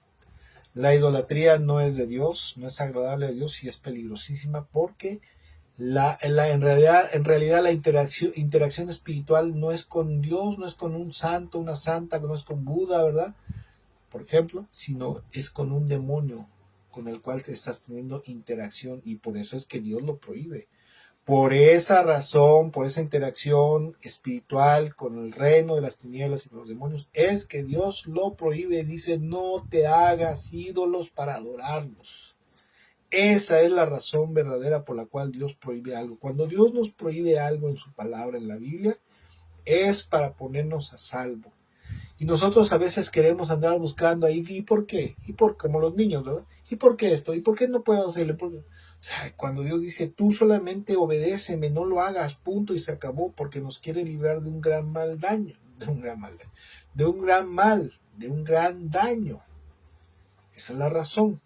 La idolatría no es de Dios, no es agradable a Dios y es peligrosísima porque en realidad la interacción espiritual no es con Dios, no es con un santo, una santa, no es con Buda, ¿verdad? Por ejemplo, sino es con un demonio con el cual te estás teniendo interacción y por eso es que Dios lo prohíbe. Por esa razón, por esa interacción espiritual con el reino de las tinieblas y con los demonios, es que Dios lo prohíbe. Dice, no te hagas ídolos para adorarlos. Esa es la razón verdadera por la cual Dios prohíbe algo. Cuando Dios nos prohíbe algo en su palabra, en la Biblia, es para ponernos a salvo. Y nosotros a veces queremos andar buscando ahí, ¿y por qué? ¿Y por como los niños, ¿verdad? ¿Y por qué esto? ¿Y por qué no puedo hacerlo? O sea, cuando Dios dice, tú solamente obedéceme, no lo hagas, punto, y se acabó, porque nos quiere librar de un gran mal daño, de un gran mal, de un gran mal, de un gran daño. Esa es la razón.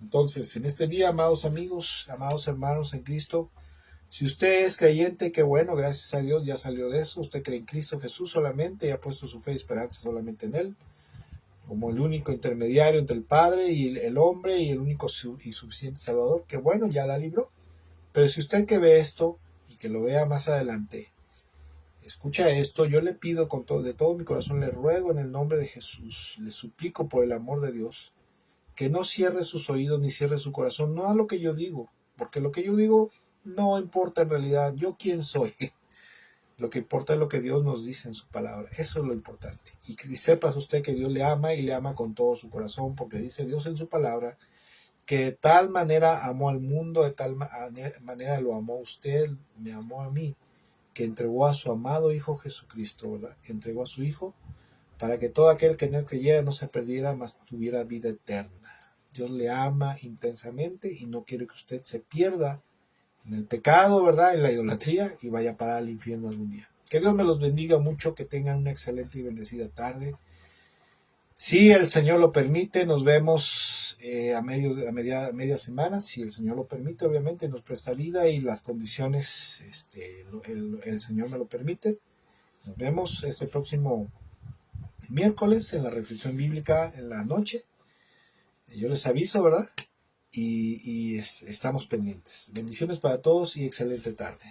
Entonces, en este día, amados amigos, amados hermanos en Cristo, si usted es creyente, qué bueno, gracias a Dios ya salió de eso. Usted cree en Cristo Jesús solamente y ha puesto su fe y esperanza solamente en Él, como el único intermediario entre el Padre y el hombre y el único y suficiente Salvador, que bueno, ya la libró. Pero si usted que ve esto y que lo vea más adelante, escucha esto, yo le pido de todo mi corazón, le ruego en el nombre de Jesús, le suplico por el amor de Dios, que no cierre sus oídos ni cierre su corazón, no a lo que yo digo, porque lo que yo digo no importa en realidad, yo quién soy. Lo que importa es lo que Dios nos dice en su palabra. Eso es lo importante. Y que sepas usted que Dios le ama y le ama con todo su corazón, porque dice Dios en su palabra que de tal manera amó al mundo, de tal manera lo amó a usted, me amó a mí, que entregó a su amado Hijo Jesucristo, ¿verdad? Entregó a su Hijo para que todo aquel que en él creyera no se perdiera, mas tuviera vida eterna. Dios le ama intensamente y no quiere que usted se pierda en el pecado, ¿verdad? En la idolatría y vaya a parar al infierno algún día. Que Dios me los bendiga mucho, que tengan una excelente y bendecida tarde. Si el Señor lo permite, nos vemos a media semana, si el Señor lo permite, obviamente, nos presta vida y las condiciones, el Señor me lo permite. Nos vemos este próximo miércoles en la reflexión bíblica en la noche. Yo les aviso, ¿verdad? Y estamos pendientes. Bendiciones para todos y excelente tarde.